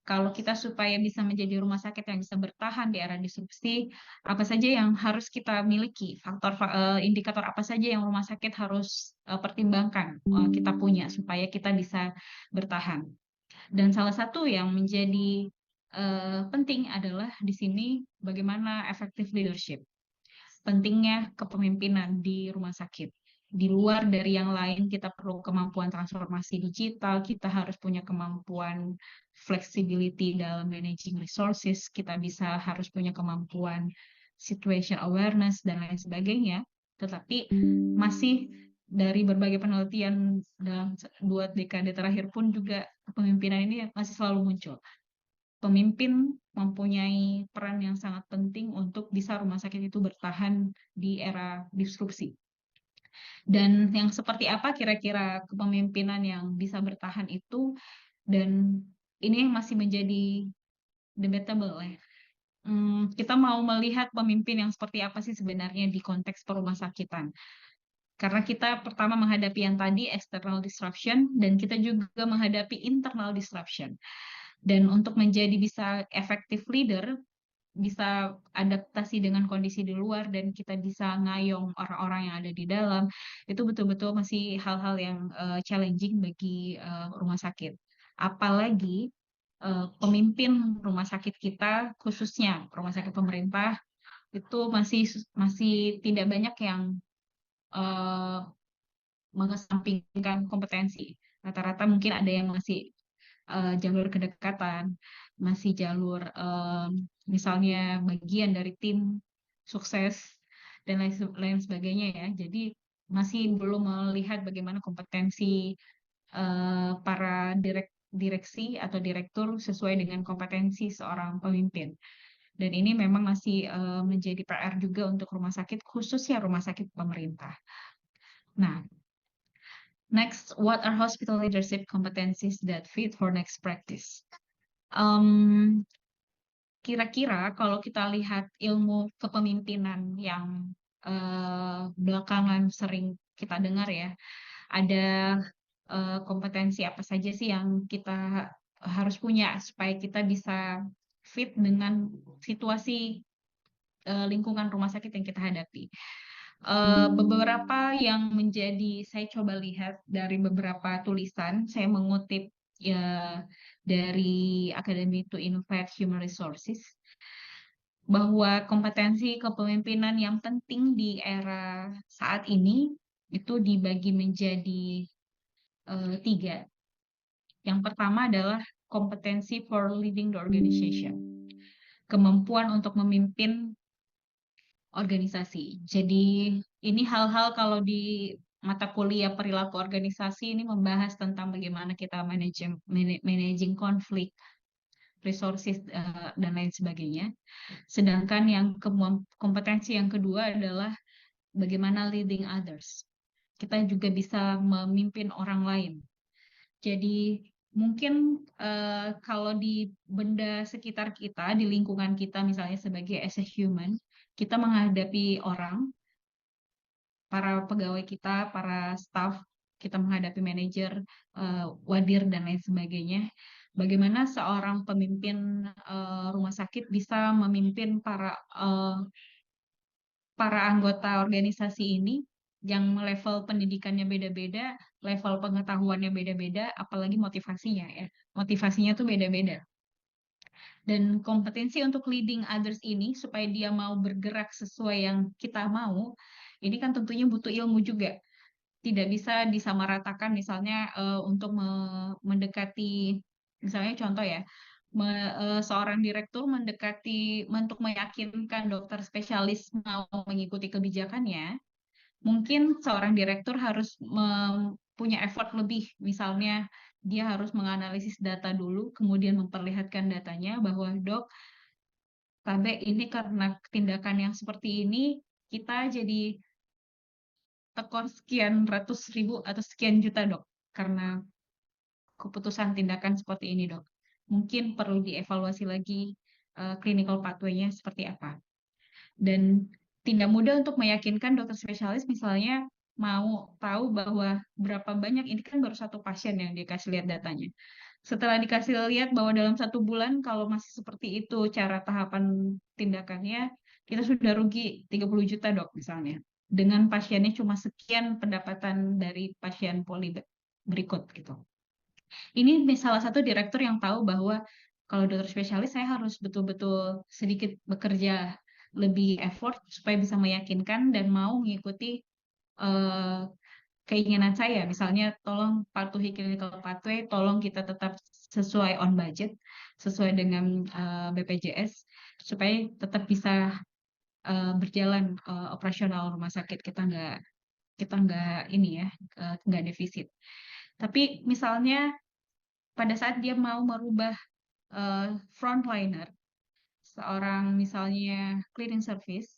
kalau kita supaya bisa menjadi rumah sakit yang bisa bertahan di era disrupsi, apa saja yang harus kita miliki? Indikator apa saja yang rumah sakit harus pertimbangkan kita punya supaya kita bisa bertahan? Dan salah satu yang menjadi penting adalah di sini bagaimana effective leadership. Pentingnya kepemimpinan di rumah sakit. Di luar dari yang lain, kita perlu kemampuan transformasi digital, kita harus punya kemampuan flexibility dalam managing resources, kita harus punya kemampuan situation awareness, dan lain sebagainya. Tetapi masih dari berbagai penelitian dalam 2 dekade terakhir pun juga kepemimpinan ini masih selalu muncul. Pemimpin mempunyai peran yang sangat penting untuk bisa rumah sakit itu bertahan di era disrupsi. Dan yang seperti apa kira-kira kepemimpinan yang bisa bertahan itu, dan ini yang masih menjadi debatable ya. Kita mau melihat pemimpin yang seperti apa sih sebenarnya di konteks perumah sakitan. Karena kita pertama menghadapi yang tadi external disruption dan kita juga menghadapi internal disruption. Dan untuk menjadi bisa effective leader, bisa adaptasi dengan kondisi di luar, dan kita bisa ngayong orang-orang yang ada di dalam, itu betul-betul masih hal-hal yang challenging bagi rumah sakit. Apalagi pemimpin rumah sakit kita, khususnya rumah sakit pemerintah, itu masih tidak banyak yang mengesampingkan kompetensi. Rata-rata mungkin ada yang masih jalur kedekatan, masih jalur misalnya bagian dari tim sukses dan lain sebagainya ya. Jadi masih belum melihat bagaimana kompetensi para direksi atau direktur sesuai dengan kompetensi seorang pemimpin. Dan ini memang masih menjadi PR juga untuk rumah sakit, khususnya rumah sakit pemerintah. Nah, next, what are hospital leadership competencies that fit for next practice? Kira-kira kalau kita lihat ilmu kepemimpinan yang belakangan sering kita dengar ya, ada kompetensi apa saja sih yang kita harus punya supaya kita bisa fit dengan situasi lingkungan rumah sakit yang kita hadapi. Beberapa yang saya coba lihat dari beberapa tulisan, saya mengutip ya dari Academy to Innovate Human Resources, bahwa kompetensi kepemimpinan yang penting di era saat ini itu dibagi menjadi 3. Yang pertama adalah kompetensi for leading the organization, kemampuan untuk memimpin organisasi. Jadi ini hal-hal kalau di mata kuliah perilaku organisasi ini membahas tentang bagaimana kita managing konflik, resources, dan lain sebagainya. Sedangkan yang kompetensi yang kedua adalah bagaimana leading others. Kita juga bisa memimpin orang lain. Jadi mungkin kalau di benda sekitar kita, di lingkungan kita misalnya sebagai as a human, kita menghadapi orang, para pegawai kita, para staff, kita menghadapi manajer, wadir, dan lain sebagainya. Bagaimana seorang pemimpin rumah sakit bisa memimpin para anggota organisasi ini yang level pendidikannya beda-beda, level pengetahuannya beda-beda, apalagi motivasinya ya. Motivasinya tuh beda-beda. Dan kompetensi untuk leading others ini supaya dia mau bergerak sesuai yang kita mau, ini kan tentunya butuh ilmu juga. Tidak bisa disamaratakan misalnya untuk mendekati, misalnya contoh ya, seorang direktur mendekati untuk meyakinkan dokter spesialis mau mengikuti kebijakannya, mungkin seorang direktur harus punya effort lebih, misalnya dia harus menganalisis data dulu, kemudian memperlihatkan datanya bahwa dok, KB ini karena tindakan yang seperti ini, kita jadi tekor sekian ratus ribu atau sekian juta dok, karena keputusan tindakan seperti ini dok. Mungkin perlu dievaluasi lagi clinical pathway-nya seperti apa. Dan tidak mudah untuk meyakinkan dokter spesialis misalnya mau tahu bahwa berapa banyak, ini kan baru satu pasien yang dikasih lihat datanya. Setelah dikasih lihat bahwa dalam 1 bulan kalau masih seperti itu cara tahapan tindakannya, kita sudah rugi 30 juta dok misalnya. Dengan pasiennya cuma sekian pendapatan dari pasien poli berikut gitu. Ini salah satu direktur yang tahu bahwa kalau dokter spesialis saya harus betul-betul sedikit bekerja lebih effort supaya bisa meyakinkan dan mau mengikuti keinginan saya. Misalnya tolong patuhi clinical pathway, tolong kita tetap sesuai on budget, sesuai dengan BPJS, supaya tetap bisa berjalan operasional rumah sakit kita nggak ini ya, nggak defisit. Tapi misalnya pada saat dia mau merubah frontliner, seorang misalnya cleaning service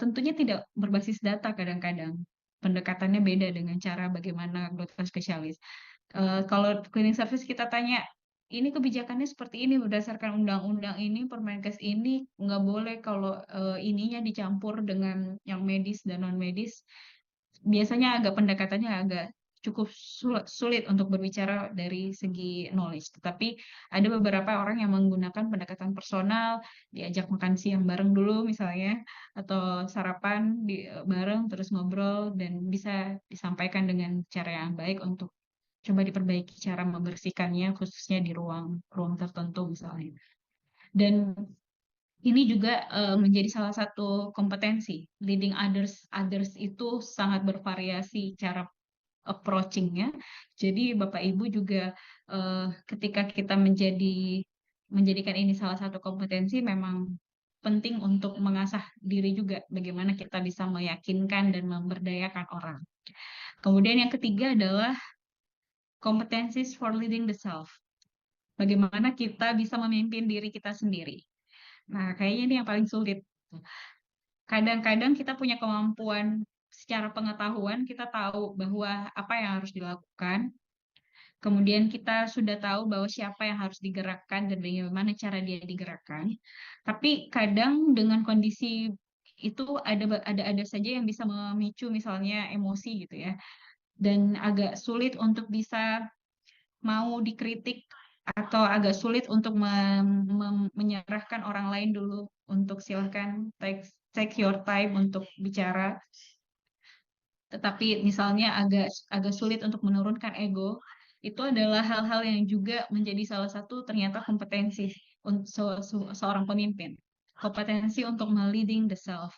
tentunya tidak berbasis data kadang-kadang. Pendekatannya beda dengan cara bagaimana dokter spesialis. Kalau cleaning service kita tanya, ini kebijakannya seperti ini berdasarkan undang-undang ini, Permenkes ini nggak boleh kalau ininya dicampur dengan yang medis dan non medis. Biasanya pendekatannya agak cukup sulit untuk berbicara dari segi knowledge. Tetapi ada beberapa orang yang menggunakan pendekatan personal, diajak makan siang bareng dulu misalnya, atau sarapan bareng terus ngobrol, dan bisa disampaikan dengan cara yang baik untuk coba diperbaiki cara membersihkannya, khususnya di ruang tertentu misalnya. Dan ini juga menjadi salah satu kompetensi. Leading others itu sangat bervariasi cara approaching-nya. Jadi Bapak Ibu juga ketika kita menjadikan ini salah satu kompetensi, memang penting untuk mengasah diri juga bagaimana kita bisa meyakinkan dan memberdayakan orang. Kemudian yang ketiga adalah competencies for leading the self. Bagaimana kita bisa memimpin diri kita sendiri. Nah, kayaknya ini yang paling sulit. Kadang-kadang kita punya kemampuan secara pengetahuan, kita tahu bahwa apa yang harus dilakukan. Kemudian kita sudah tahu bahwa siapa yang harus digerakkan dan bagaimana cara dia digerakkan. Tapi kadang dengan kondisi itu ada saja yang bisa memicu misalnya emosi gitu ya. Dan agak sulit untuk bisa mau dikritik atau agak sulit untuk menyerahkan orang lain dulu untuk silahkan take your time untuk bicara. Tetapi misalnya agak sulit untuk menurunkan ego, itu adalah hal-hal yang juga menjadi salah satu ternyata kompetensi untuk seorang pemimpin. Kompetensi untuk leading the self.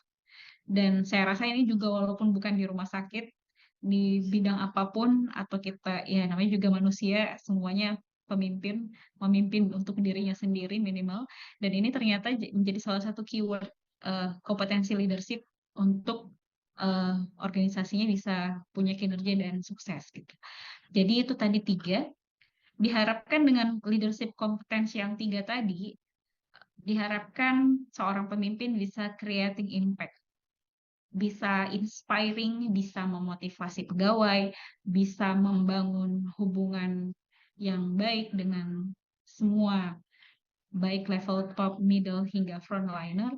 Dan saya rasa ini juga walaupun bukan di rumah sakit, di bidang apapun, atau kita ya namanya juga manusia, semuanya memimpin untuk dirinya sendiri minimal. Dan ini ternyata menjadi salah satu keyword kompetensi leadership untuk organisasinya bisa punya kinerja dan sukses gitu. Jadi itu tadi 3. Diharapkan dengan leadership kompetensi yang 3 tadi, diharapkan seorang pemimpin bisa creating impact, bisa inspiring, bisa memotivasi pegawai, bisa membangun hubungan yang baik dengan semua, baik level top, middle, hingga frontliner,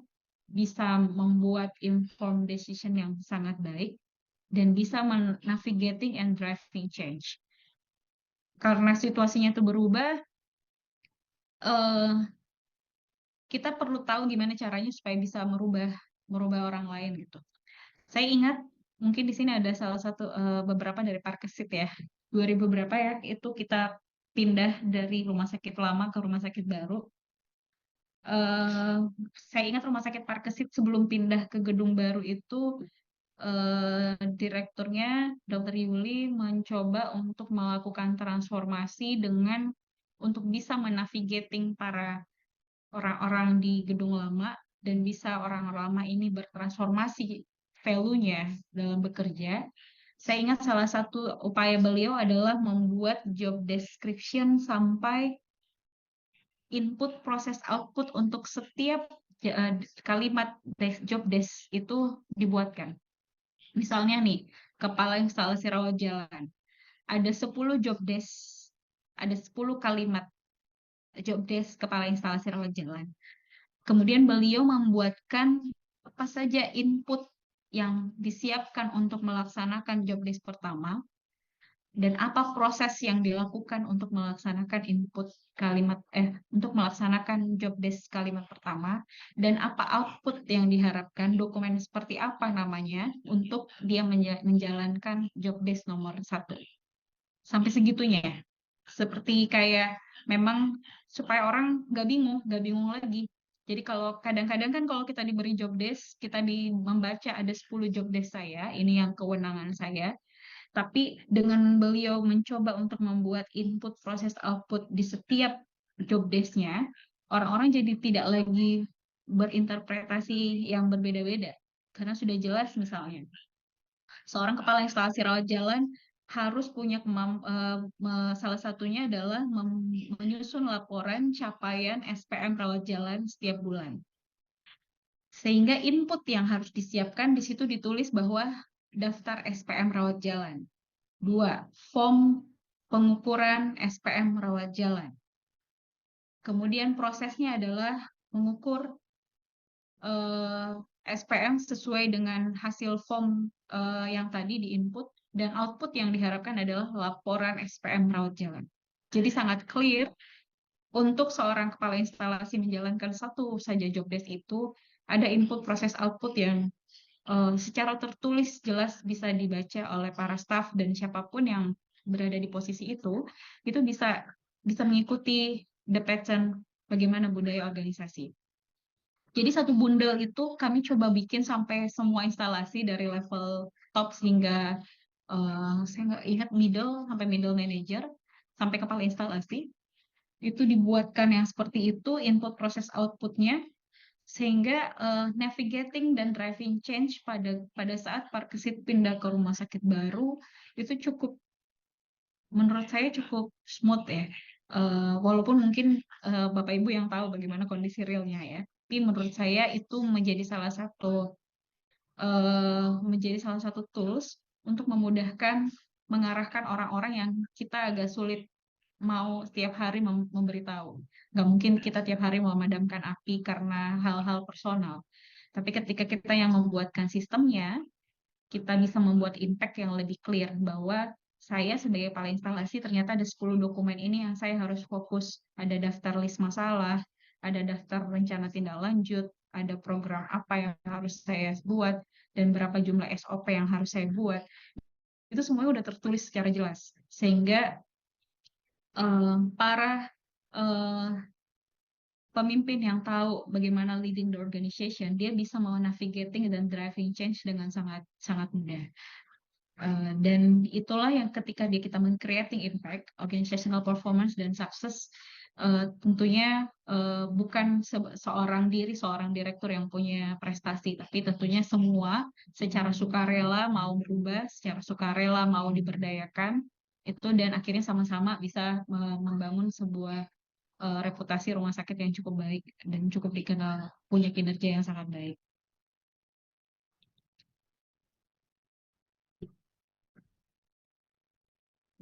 bisa membuat informed decision yang sangat baik, dan bisa navigating and driving change. Karena situasinya itu berubah, kita perlu tahu gimana caranya supaya bisa merubah orang lain gitu. Saya ingat mungkin di sini ada salah satu beberapa dari Parkesit ya. 2000 berapa ya, itu kita pindah dari rumah sakit lama ke rumah sakit baru. Saya ingat rumah sakit Parkesit sebelum pindah ke gedung baru itu direkturnya Dr. Yuli mencoba untuk melakukan transformasi dengan untuk bisa menavigating para orang-orang di gedung lama dan bisa orang lama ini bertransformasi value-nya dalam bekerja. Saya ingat salah satu upaya beliau adalah membuat job description sampai input, proses, output untuk setiap kalimat job desk itu dibuatkan. Misalnya nih, kepala instalasi rawat jalan. Ada 10 job desk, ada 10 kalimat job desk kepala instalasi rawat jalan. Kemudian beliau membuatkan apa saja input yang disiapkan untuk melaksanakan job desk pertama, dan apa proses yang dilakukan untuk melaksanakan input kalimat untuk melaksanakan job desk kalimat pertama, dan apa output yang diharapkan, dokumen seperti apa namanya untuk dia menjalankan job desk nomor 1. Sampai segitunya ya. Seperti kayak memang supaya orang nggak bingung lagi. Jadi kalau kadang-kadang kan kalau kita diberi job desk, kita membaca ada 10 job desk saya, ini yang kewenangan saya. Tapi dengan beliau mencoba untuk membuat input, proses, output di setiap job desk-nya, orang-orang jadi tidak lagi berinterpretasi yang berbeda-beda. Karena sudah jelas misalnya, seorang kepala instalasi rawat jalan harus punya salah satunya adalah menyusun laporan capaian SPM rawat jalan setiap bulan. Sehingga input yang harus disiapkan di situ ditulis bahwa daftar SPM rawat jalan. 2. Form pengukuran SPM rawat jalan. Kemudian prosesnya adalah mengukur SPM sesuai dengan hasil form yang tadi di input, dan output yang diharapkan adalah laporan SPM rawat jalan. Jadi sangat clear untuk seorang kepala instalasi menjalankan satu saja job desk itu, ada input, proses, output yang secara tertulis jelas bisa dibaca oleh para staf dan siapapun yang berada di posisi itu bisa mengikuti the pattern bagaimana budaya organisasi. Jadi satu bundel itu kami coba bikin sampai semua instalasi dari level top hingga saya nggak ingat sampai middle manager sampai kepala instalasi itu dibuatkan yang seperti itu, input, proses, outputnya, sehingga navigating dan driving change pada saat Parkesit pindah ke rumah sakit baru itu menurut saya cukup smooth ya. Walaupun mungkin Bapak Ibu yang tahu bagaimana kondisi realnya ya, tapi menurut saya itu menjadi salah satu tools untuk memudahkan mengarahkan orang-orang yang kita agak sulit mau setiap hari memberitahu. Nggak mungkin kita tiap hari memadamkan api karena hal-hal personal. Tapi ketika kita yang membuatkan sistemnya, kita bisa membuat impact yang lebih clear bahwa saya sebagai kepala instalasi ternyata ada 10 dokumen ini yang saya harus fokus. Ada daftar list masalah, ada daftar rencana tindak lanjut, ada program apa yang harus saya buat, dan berapa jumlah SOP yang harus saya buat. Itu semuanya udah tertulis secara jelas. Sehingga para pemimpin yang tahu bagaimana leading the organization, dia bisa mau navigating dan driving change dengan sangat mudah. Dan itulah yang ketika kita creating impact, organizational performance dan success, tentunya bukan seorang direktur yang punya prestasi, tapi tentunya semua secara sukarela mau berubah, secara sukarela mau diberdayakan, Itu dan akhirnya sama-sama bisa membangun sebuah reputasi rumah sakit yang cukup baik dan cukup dikenal punya kinerja yang sangat baik.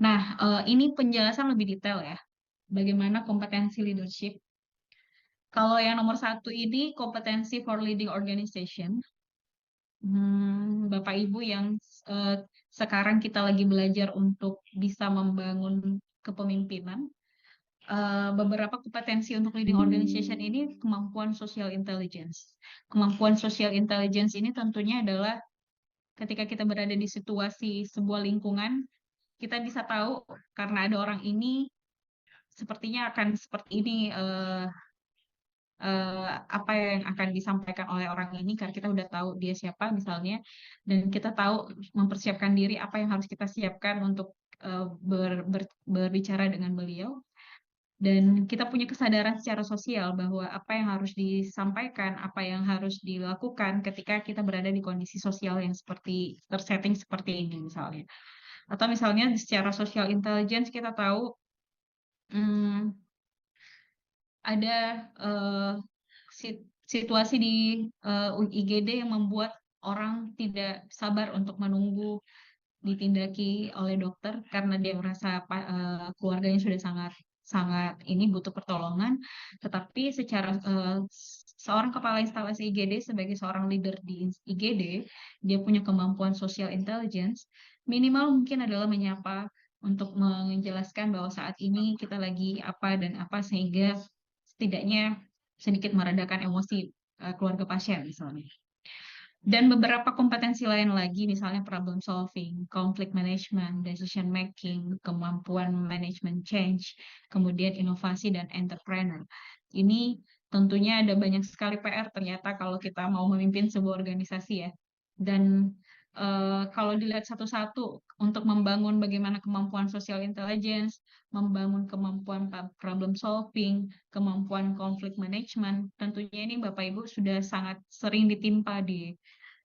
Nah, ini penjelasan lebih detail ya, bagaimana kompetensi leadership. Kalau yang nomor 1 ini kompetensi for leading organization. Bapak Ibu yang sekarang kita lagi belajar untuk bisa membangun kepemimpinan, beberapa kompetensi untuk leading organization ini kemampuan social intelligence. Kemampuan social intelligence ini tentunya adalah ketika kita berada di situasi sebuah lingkungan, kita bisa tahu karena ada orang ini sepertinya akan seperti ini apa yang akan disampaikan oleh orang ini karena kita udah tahu dia siapa misalnya dan kita tahu mempersiapkan diri apa yang harus kita siapkan untuk berbicara dengan beliau dan kita punya kesadaran secara sosial bahwa apa yang harus disampaikan, apa yang harus dilakukan ketika kita berada di kondisi sosial yang seperti tersetting seperti ini misalnya. Atau misalnya secara social intelligence kita tahu ada situasi di IGD yang membuat orang tidak sabar untuk menunggu ditindaki oleh dokter karena dia merasa keluarganya sudah sangat ini butuh pertolongan, tetapi secara seorang kepala instalasi IGD sebagai seorang leader di IGD, dia punya kemampuan social intelligence, minimal mungkin adalah menyapa untuk menjelaskan bahwa saat ini kita lagi apa dan apa sehingga setidaknya sedikit meredakan emosi keluarga pasien misalnya. Dan beberapa kompetensi lain lagi, misalnya problem solving, conflict management, decision making, kemampuan manajemen change, kemudian inovasi dan entrepreneur. Ini tentunya ada banyak sekali PR ternyata kalau kita mau memimpin sebuah organisasi ya. Dan kalau dilihat satu-satu untuk membangun bagaimana kemampuan social intelligence, membangun kemampuan problem solving, kemampuan conflict management, tentunya ini Bapak Ibu sudah sangat sering ditimpa di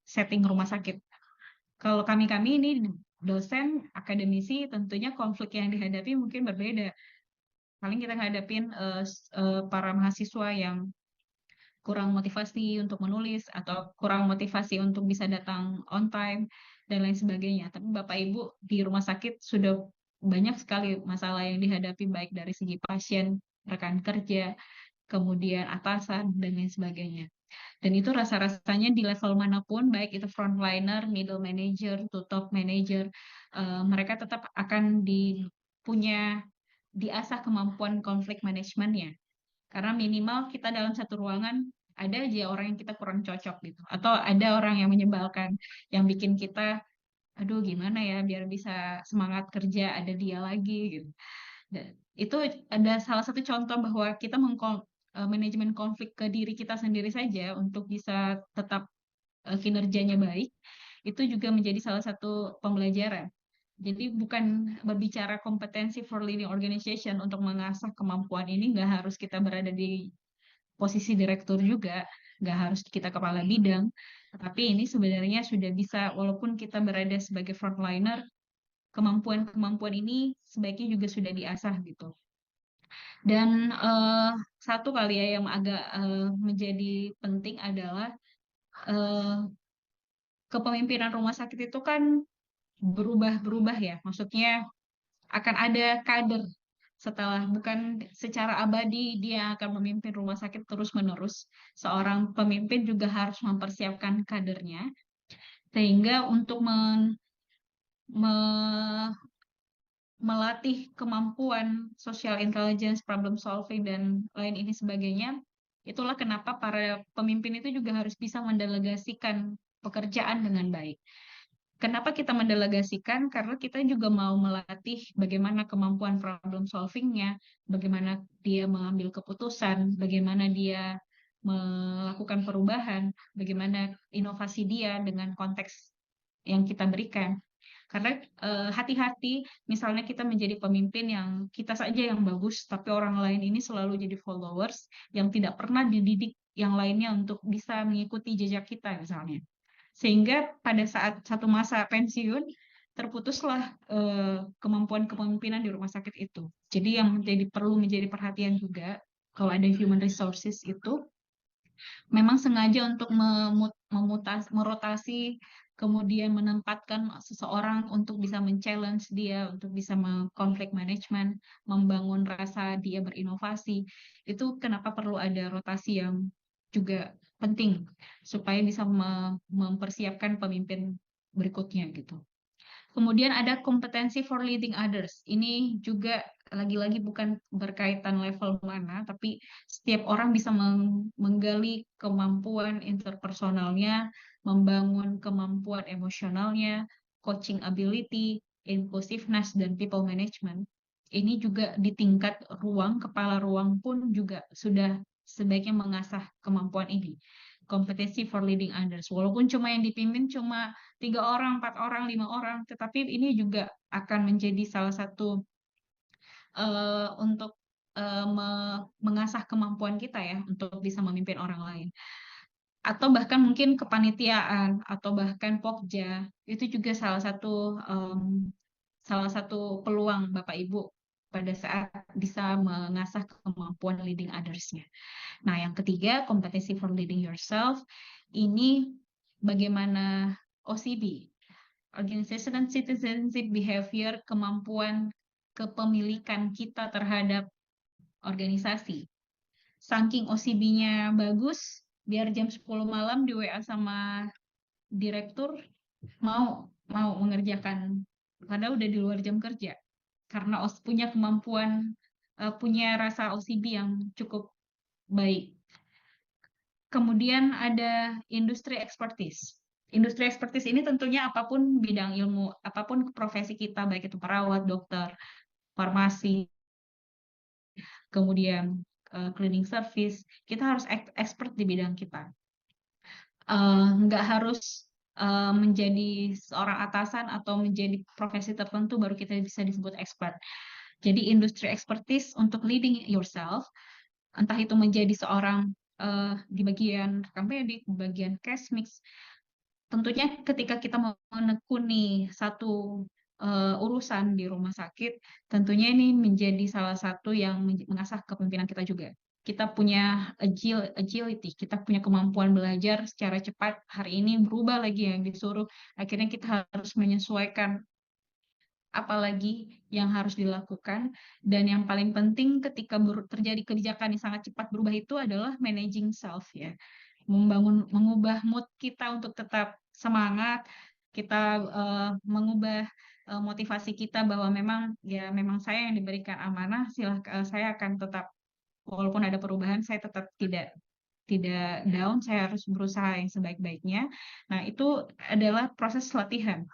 setting rumah sakit. Kalau kami-kami ini dosen, akademisi, tentunya konflik yang dihadapi mungkin berbeda. Paling kita ngadapin para mahasiswa yang kurang motivasi untuk menulis atau kurang motivasi untuk bisa datang on time dan lain sebagainya. Tapi Bapak Ibu di rumah sakit sudah banyak sekali masalah yang dihadapi baik dari segi pasien, rekan kerja, kemudian atasan dan lain sebagainya. Dan itu rasa-rasanya di level manapun, baik itu frontliner, middle manager, to top manager, mereka tetap akan punya diasah kemampuan konflik manajemennya. Karena minimal kita dalam satu ruangan ada aja orang yang kita kurang cocok gitu, atau ada orang yang menyebalkan, yang bikin kita, aduh gimana ya biar bisa semangat kerja ada dia lagi gitu. Dan itu ada salah satu contoh bahwa kita manajemen konflik ke diri kita sendiri saja untuk bisa tetap kinerjanya baik, itu juga menjadi salah satu pembelajaran. Jadi bukan berbicara kompetensi for leading organization untuk mengasah kemampuan ini nggak harus kita berada di posisi direktur juga, nggak harus kita kepala bidang, tapi ini sebenarnya sudah bisa walaupun kita berada sebagai frontliner, kemampuan-kemampuan ini sebaiknya juga sudah diasah gitu. Dan satu kali ya yang agak menjadi penting adalah kepemimpinan rumah sakit itu kan berubah-berubah ya. Maksudnya akan ada kader setelah bukan secara abadi dia akan memimpin rumah sakit terus-menerus. Seorang pemimpin juga harus mempersiapkan kadernya sehingga untuk melatih kemampuan social intelligence, problem solving, dan lain ini sebagainya. Itulah kenapa para pemimpin itu juga harus bisa mendelegasikan pekerjaan dengan baik. Kenapa kita mendelegasikan? Karena kita juga mau melatih bagaimana kemampuan problem solving-nya, bagaimana dia mengambil keputusan, bagaimana dia melakukan perubahan, bagaimana inovasi dia dengan konteks yang kita berikan. Karena hati-hati misalnya kita menjadi pemimpin yang kita saja yang bagus, tapi orang lain ini selalu jadi followers yang tidak pernah dididik yang lainnya untuk bisa mengikuti jejak kita misalnya. Sehingga pada saat satu masa pensiun, terputuslah kemampuan kepemimpinan di rumah sakit itu. Jadi yang perlu menjadi perhatian juga kalau ada human resources itu memang sengaja untuk merotasi, kemudian menempatkan seseorang untuk bisa men-challenge dia, untuk bisa konflik management, membangun rasa dia berinovasi. Itu kenapa perlu ada rotasi yang juga penting supaya bisa mempersiapkan pemimpin berikutnya gitu. Kemudian ada kompetensi for leading others. Ini juga lagi-lagi bukan berkaitan level mana, tapi setiap orang bisa menggali kemampuan interpersonalnya, membangun kemampuan emosionalnya, coaching ability, inclusiveness, dan people management. Ini juga di tingkat ruang, kepala ruang pun juga sudah sebaiknya mengasah kemampuan ini. Kompetensi for leading others. Walaupun cuma yang dipimpin cuma 3 orang, 4 orang, 5 orang, tetapi ini juga akan menjadi salah satu untuk mengasah kemampuan kita ya untuk bisa memimpin orang lain. Atau bahkan mungkin kepanitiaan atau bahkan pokja itu juga salah satu peluang Bapak Ibu pada saat bisa mengasah kemampuan leading others-nya. Nah, yang ketiga, kompetensi for leading yourself, ini bagaimana OCB, Organization and Citizenship Behavior, kemampuan kepemilikan kita terhadap organisasi. Saking OCB-nya bagus, biar jam 10 malam di WA sama direktur, mau mengerjakan, padahal udah di luar jam kerja. Karena punya kemampuan, punya rasa OCB yang cukup baik. Kemudian ada industri expertise. Industri expertise ini tentunya apapun bidang ilmu, apapun profesi kita, baik itu perawat, dokter, farmasi, kemudian cleaning service, kita harus expert di bidang kita. Nggak harus menjadi seorang atasan atau menjadi profesi tertentu baru kita bisa disebut expert. Jadi industri expertise untuk leading yourself, entah itu menjadi seorang di bagian rekam medik, di bagian case mix. Tentunya ketika kita menekuni satu urusan di rumah sakit, tentunya ini menjadi salah satu yang mengasah kepemimpinan kita juga. Kita punya agility, kita punya kemampuan belajar secara cepat. Hari ini berubah lagi yang disuruh, akhirnya kita harus menyesuaikan apalagi yang harus dilakukan. Dan yang paling penting ketika terjadi kebijakan yang sangat cepat berubah itu adalah managing self ya. Mengubah mood kita untuk tetap semangat, kita mengubah motivasi kita bahwa memang saya yang diberikan amanah, saya akan tetap, walaupun ada perubahan, saya tetap tidak down, saya harus berusaha yang sebaik-baiknya. Nah, itu adalah proses latihan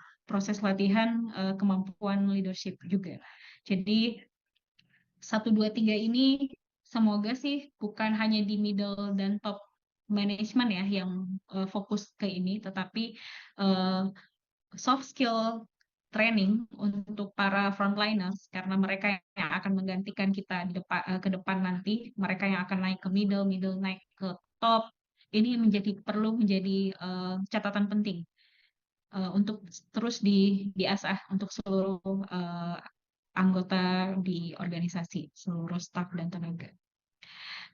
kemampuan leadership juga. Jadi 1, 2, 3 ini semoga sih bukan hanya di middle dan top management ya yang fokus ke ini, tetapi soft skill training untuk para frontliners, karena mereka yang akan menggantikan kita ke depan nanti, mereka yang akan naik ke middle naik ke top, ini perlu menjadi catatan penting untuk terus diasah untuk seluruh anggota di organisasi, seluruh staf dan tenaga.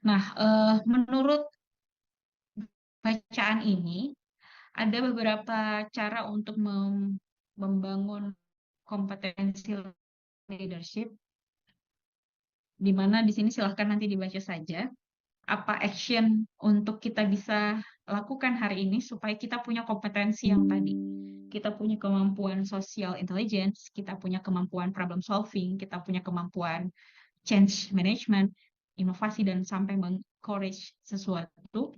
Nah, menurut bacaan ini, ada beberapa cara untuk membangun kompetensi leadership, di mana di sini silahkan nanti dibaca saja apa action untuk kita bisa lakukan hari ini supaya kita punya kompetensi yang tadi. Kita punya kemampuan social intelligence, kita punya kemampuan problem solving, kita punya kemampuan change management, inovasi, dan sampai encourage sesuatu.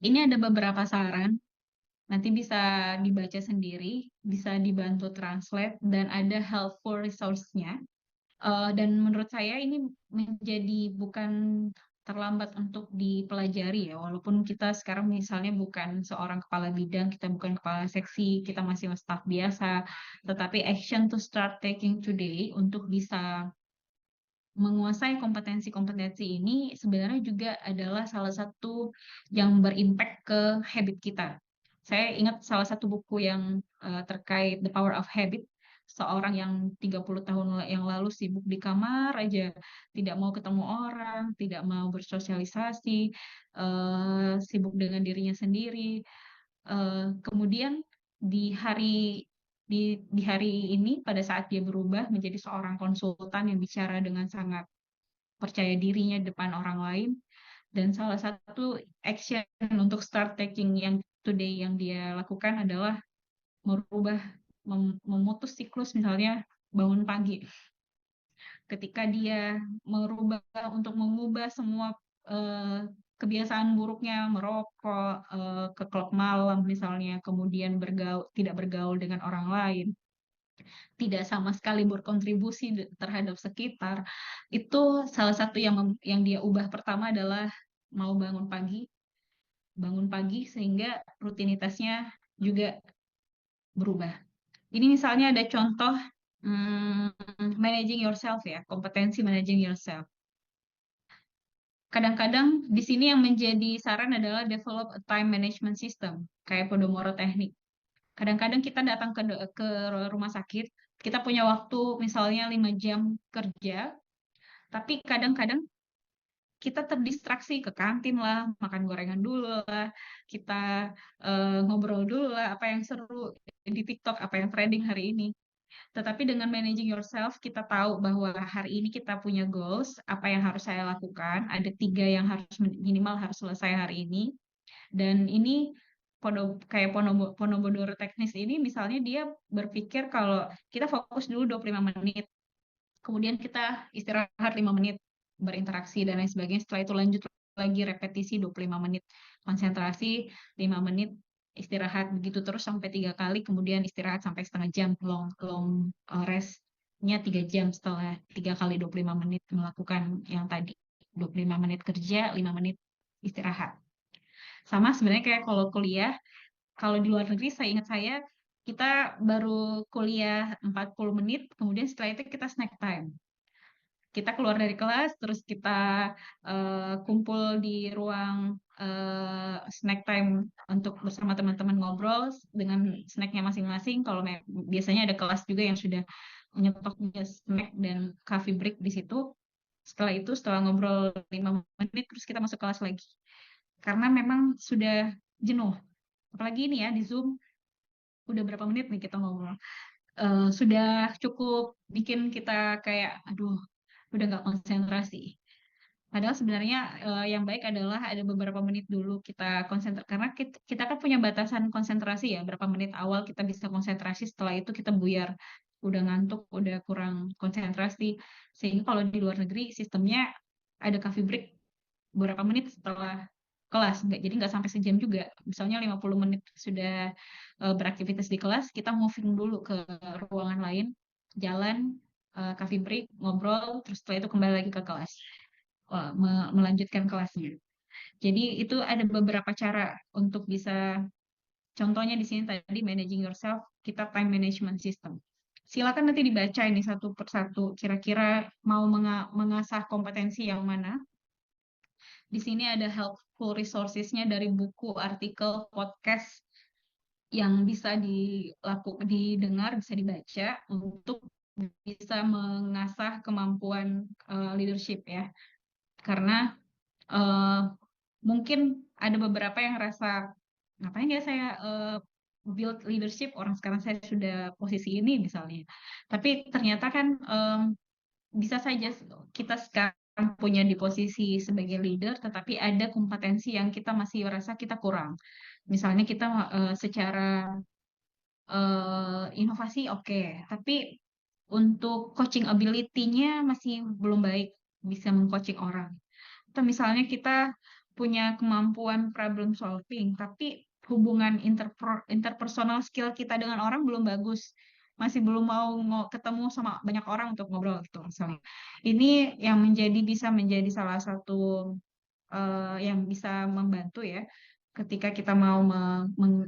Ini ada beberapa saran, nanti bisa dibaca sendiri, bisa dibantu translate, dan ada helpful resource-nya. Dan menurut saya ini menjadi bukan terlambat untuk dipelajari ya, walaupun kita sekarang misalnya bukan seorang kepala bidang, kita bukan kepala seksi, kita masih staf biasa, tetapi action to start taking today untuk bisa menguasai kompetensi-kompetensi ini sebenarnya juga adalah salah satu yang berimpact ke habit kita. Saya ingat salah satu buku yang terkait The Power of Habit, seorang yang 30 tahun yang lalu sibuk di kamar aja, tidak mau ketemu orang, tidak mau bersosialisasi, sibuk dengan dirinya sendiri. Kemudian di hari di hari ini pada saat dia berubah menjadi seorang konsultan yang bicara dengan sangat percaya dirinya depan orang lain, dan salah satu action untuk start taking yang today yang dia lakukan adalah merubah memutus siklus, misalnya bangun pagi. Ketika dia merubah untuk mengubah semua kebiasaan buruknya, merokok, ke klub malam misalnya, kemudian tidak bergaul dengan orang lain, tidak sama sekali berkontribusi terhadap sekitar, itu salah satu yang dia ubah pertama adalah mau bangun pagi sehingga rutinitasnya juga berubah. Ini misalnya ada contoh managing yourself ya, kompetensi managing yourself. Kadang-kadang di sini yang menjadi saran adalah develop a time management system, kayak Pomodoro Technique. Kadang-kadang kita datang ke rumah sakit, kita punya waktu misalnya 5 jam kerja, tapi kadang-kadang kita terdistraksi ke kantin lah, makan gorengan dulu lah, kita ngobrol dulu lah, apa yang seru di TikTok, apa yang trending hari ini. Tetapi dengan managing yourself, kita tahu bahwa hari ini kita punya goals, apa yang harus saya lakukan, ada 3 yang harus minimal harus selesai hari ini. Dan ini kayak Pomodoro teknis ini, misalnya dia berpikir kalau kita fokus dulu 25 menit, kemudian kita istirahat 5 menit, berinteraksi dan lain sebagainya. Setelah itu lanjut lagi repetisi 25 menit, konsentrasi 5 menit, istirahat, begitu terus sampai 3 kali, kemudian istirahat sampai setengah jam, long restnya 3 jam setelah 3 kali 25 menit melakukan yang tadi. 25 menit kerja, 5 menit istirahat. Sama sebenarnya kayak kalau di luar negeri saya ingat kita baru kuliah 40 menit, kemudian setelah itu kita snack time. Kita keluar dari kelas, terus kita kumpul di ruang snack time untuk bersama teman-teman ngobrol dengan snacknya masing-masing. Kalau biasanya ada kelas juga yang sudah nyetoknya snack dan coffee break di situ. Setelah ngobrol 5 menit, terus kita masuk kelas lagi. Karena memang sudah jenuh. Apalagi ini ya, di Zoom, udah berapa menit nih kita ngobrol. Sudah cukup bikin kita kayak, aduh, udah nggak konsentrasi. Padahal sebenarnya yang baik adalah ada beberapa menit dulu kita konsentrasi, karena kita kan punya batasan konsentrasi ya, berapa menit awal kita bisa konsentrasi, setelah itu kita buyar, udah ngantuk, udah kurang konsentrasi. Sehingga kalau di luar negeri sistemnya ada coffee break beberapa menit setelah kelas, jadi nggak sampai sejam juga. Misalnya 50 menit sudah beraktivitas di kelas, kita moving dulu ke ruangan lain, jalan, coffee break, ngobrol, terus setelah itu kembali lagi ke kelas, melanjutkan kelasnya. Jadi itu ada beberapa cara untuk bisa, contohnya di sini tadi managing yourself, kita time management system. Silakan nanti dibaca ini satu persatu, kira-kira mau mengasah kompetensi yang mana. Di sini ada helpful resources-nya dari buku, artikel, podcast yang bisa didengar, bisa dibaca untuk bisa mengasah kemampuan leadership ya. Karena mungkin ada beberapa yang rasa, ngapain ya saya build leadership, orang sekarang saya sudah posisi ini misalnya. Tapi ternyata kan bisa saja kita sekarang punya di posisi sebagai leader, tetapi ada kompetensi yang kita masih rasa kita kurang. Misalnya kita secara inovasi oke, tapi untuk coaching ability-nya masih belum baik, bisa mengcoaching orang. Atau misalnya kita punya kemampuan problem solving, tapi hubungan interpersonal skill kita dengan orang belum bagus, masih belum mau ketemu sama banyak orang untuk ngobrol gitu misalnya. Ini yang bisa menjadi salah satu yang bisa membantu ya, ketika kita mau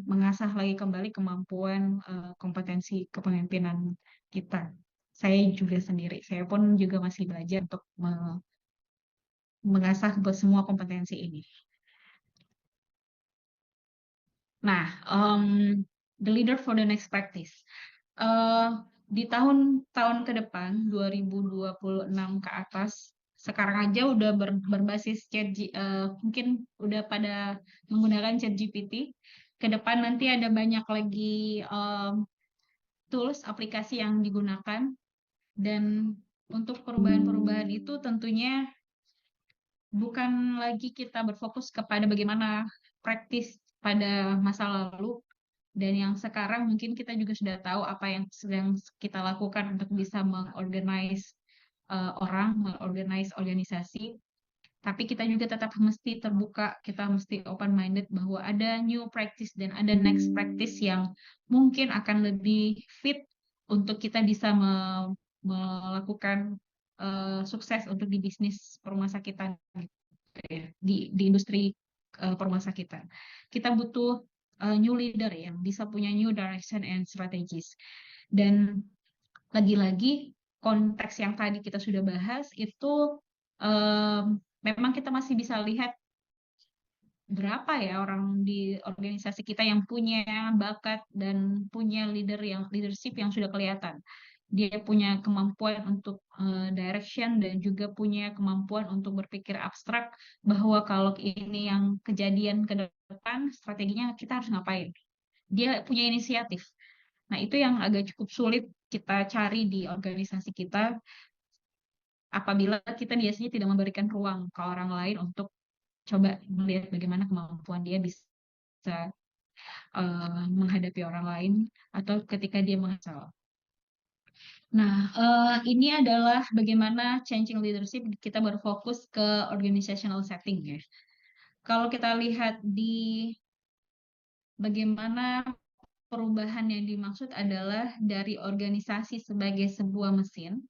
mengasah lagi kembali kemampuan kompetensi kepemimpinan kita. Saya juga sendiri, saya pun juga masih belajar untuk mengasah semua kompetensi ini. Nah, the leader for the next practice. Di tahun-tahun ke depan, 2026 ke atas, sekarang aja udah berbasis mungkin udah pada menggunakan ChatGPT. Ke depan nanti ada banyak lagi tools, aplikasi yang digunakan, dan untuk perubahan-perubahan itu tentunya bukan lagi kita berfokus kepada bagaimana praktis pada masa lalu, dan yang sekarang mungkin kita juga sudah tahu apa yang sedang kita lakukan untuk bisa mengorganize orang, mengorganize organisasi. Tapi kita juga tetap mesti terbuka, kita mesti open minded bahwa ada new practice dan ada next practice yang mungkin akan lebih fit untuk kita bisa melakukan sukses untuk di bisnis rumah sakitan gitu ya, di industri rumah sakitan. Kita butuh new leader yang bisa punya new direction and strategies. Dan lagi-lagi konteks yang tadi kita sudah bahas itu memang kita masih bisa lihat berapa ya orang di organisasi kita yang punya bakat dan punya leadership yang sudah kelihatan. Dia punya kemampuan untuk direction dan juga punya kemampuan untuk berpikir abstrak bahwa kalau ini yang kejadian ke depan, strateginya kita harus ngapain. Dia punya inisiatif. Nah, itu yang agak cukup sulit kita cari di organisasi kita apabila kita biasanya tidak memberikan ruang ke orang lain untuk coba melihat bagaimana kemampuan dia bisa menghadapi orang lain atau ketika dia mengasal. Nah, ini adalah bagaimana changing leadership kita berfokus ke organizational setting ya. Kalau kita lihat di bagaimana perubahan yang dimaksud adalah dari organisasi sebagai sebuah mesin,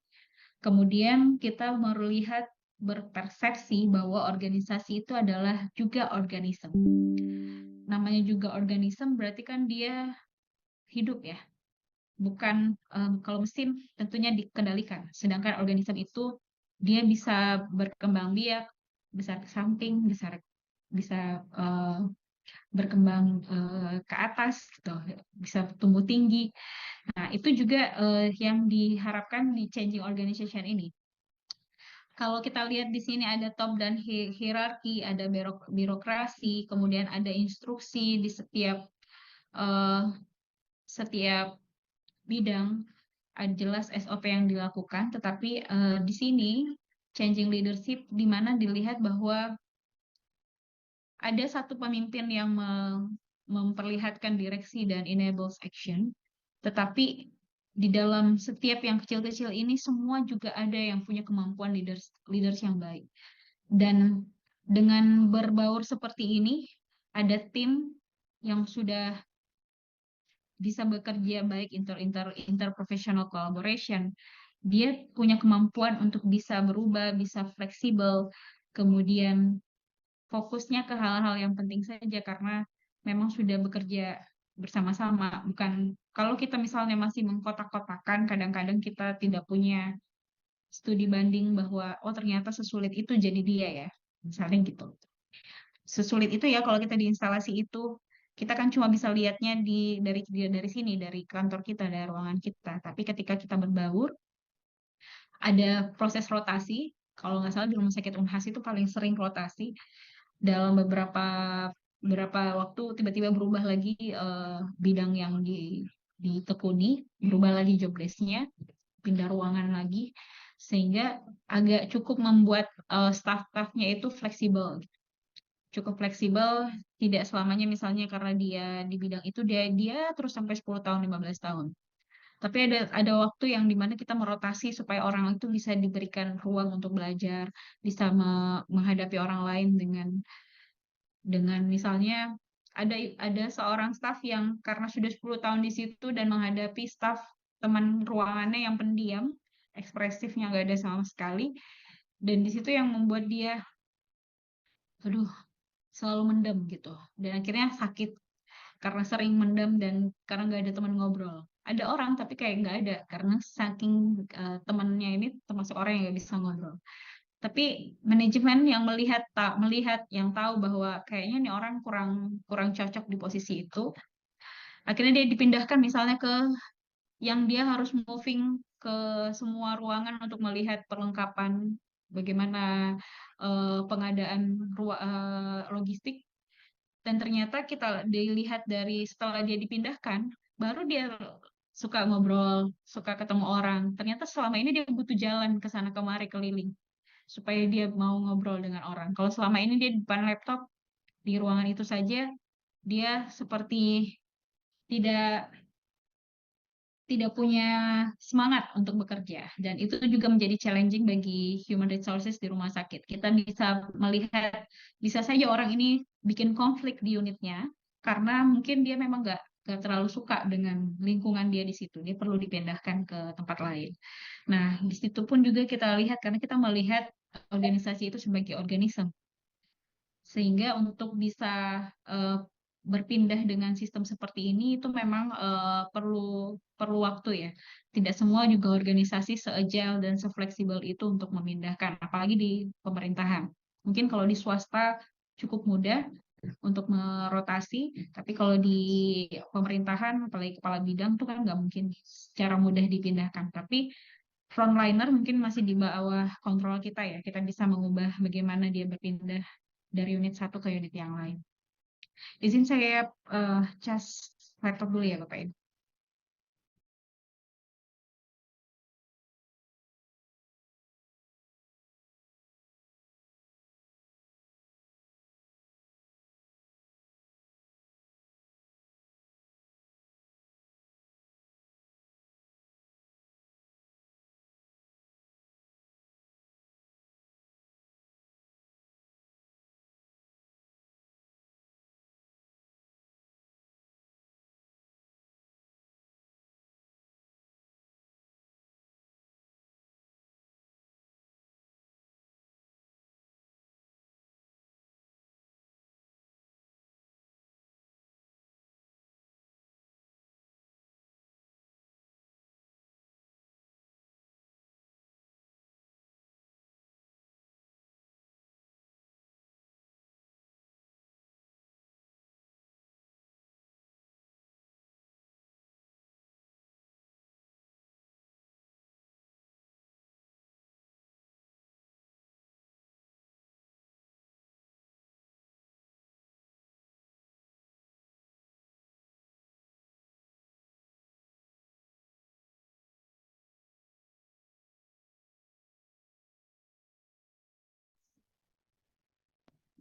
kemudian kita melihat berpersepsi bahwa organisasi itu adalah juga organisme. Namanya juga organisme berarti kan dia hidup ya. Bukan kalau mesin tentunya dikendalikan. Sedangkan organisme itu dia bisa berkembang biak, bisa ke samping, bisa berkembang ke atas gitu, bisa tumbuh tinggi. Nah, itu juga yang diharapkan di changing organization ini. Kalau kita lihat di sini ada top dan hierarki, ada birokrasi, kemudian ada instruksi di setiap bidang, ada jelas SOP yang dilakukan, tetapi di sini changing leadership di mana dilihat bahwa ada satu pemimpin yang memperlihatkan direksi dan enables action, tetapi di dalam setiap yang kecil-kecil ini semua juga ada yang punya kemampuan leaders yang baik. Dan dengan berbaur seperti ini, ada tim yang sudah bisa bekerja baik interprofessional collaboration. Dia punya kemampuan untuk bisa berubah, bisa fleksibel, kemudian fokusnya ke hal-hal yang penting saja karena memang sudah bekerja bersama-sama. Bukan kalau kita misalnya masih mengkotak-kotakan, kadang-kadang kita tidak punya studi banding bahwa oh ternyata sesulit itu jadi dia ya. Misalnya gitu. Sesulit itu ya kalau kita di instalasi itu kita kan cuma bisa lihatnya dari sini, dari kantor kita, dari ruangan kita. Tapi ketika kita berbaur, ada proses rotasi. Kalau nggak salah di rumah sakit Unhas itu paling sering rotasi dalam beberapa waktu tiba-tiba berubah lagi bidang yang ditekuni, berubah lagi job desk-nya, pindah ruangan lagi, sehingga agak cukup membuat staff-staffnya itu fleksibel. Cukup fleksibel, tidak selamanya misalnya karena dia di bidang itu dia terus sampai 10 tahun, 15 tahun. Tapi ada waktu yang dimana kita merotasi supaya orang itu bisa diberikan ruang untuk belajar, bisa menghadapi orang lain dengan misalnya ada seorang staf yang karena sudah 10 tahun di situ dan menghadapi staf teman ruangannya yang pendiam, ekspresifnya nggak ada sama sekali, dan di situ yang membuat dia, aduh, selalu mendem gitu, dan akhirnya sakit karena sering mendem dan karena nggak ada teman ngobrol. Ada orang tapi kayak nggak ada karena saking temannya ini termasuk orang yang nggak bisa ngobrol. Tapi manajemen yang melihat yang tahu bahwa kayaknya nih orang kurang cocok di posisi itu, akhirnya dia dipindahkan misalnya ke yang dia harus moving ke semua ruangan untuk melihat perlengkapan bagaimana pengadaan logistik. Dan ternyata kita dilihat dari setelah dia dipindahkan, baru dia suka ngobrol, suka ketemu orang. Ternyata selama ini dia butuh jalan ke sana kemari keliling supaya dia mau ngobrol dengan orang. Kalau selama ini dia di depan laptop di ruangan itu saja, dia seperti tidak tidak punya semangat untuk bekerja, dan itu juga menjadi challenging bagi human resources di rumah sakit. Kita bisa melihat bisa saja orang ini bikin konflik di unitnya karena mungkin dia memang nggak terlalu suka dengan lingkungan dia di situ. Dia perlu dipindahkan ke tempat lain. Nah, di situ pun juga kita lihat karena kita melihat organisasi itu sebagai organisme, sehingga untuk bisa eh, berpindah dengan sistem seperti ini itu memang perlu perlu waktu ya. Tidak semua juga organisasi se-agile dan se-fleksibel itu untuk memindahkan, apalagi di pemerintahan. Mungkin kalau di swasta cukup mudah untuk merotasi, tapi kalau di pemerintahan, apalagi kepala bidang itu kan nggak mungkin secara mudah dipindahkan. Tapi frontliner mungkin masih di bawah kontrol kita ya. Kita bisa mengubah bagaimana dia berpindah dari unit satu ke unit yang lain. Izin saya cas laptop dulu ya Bapak Ibu.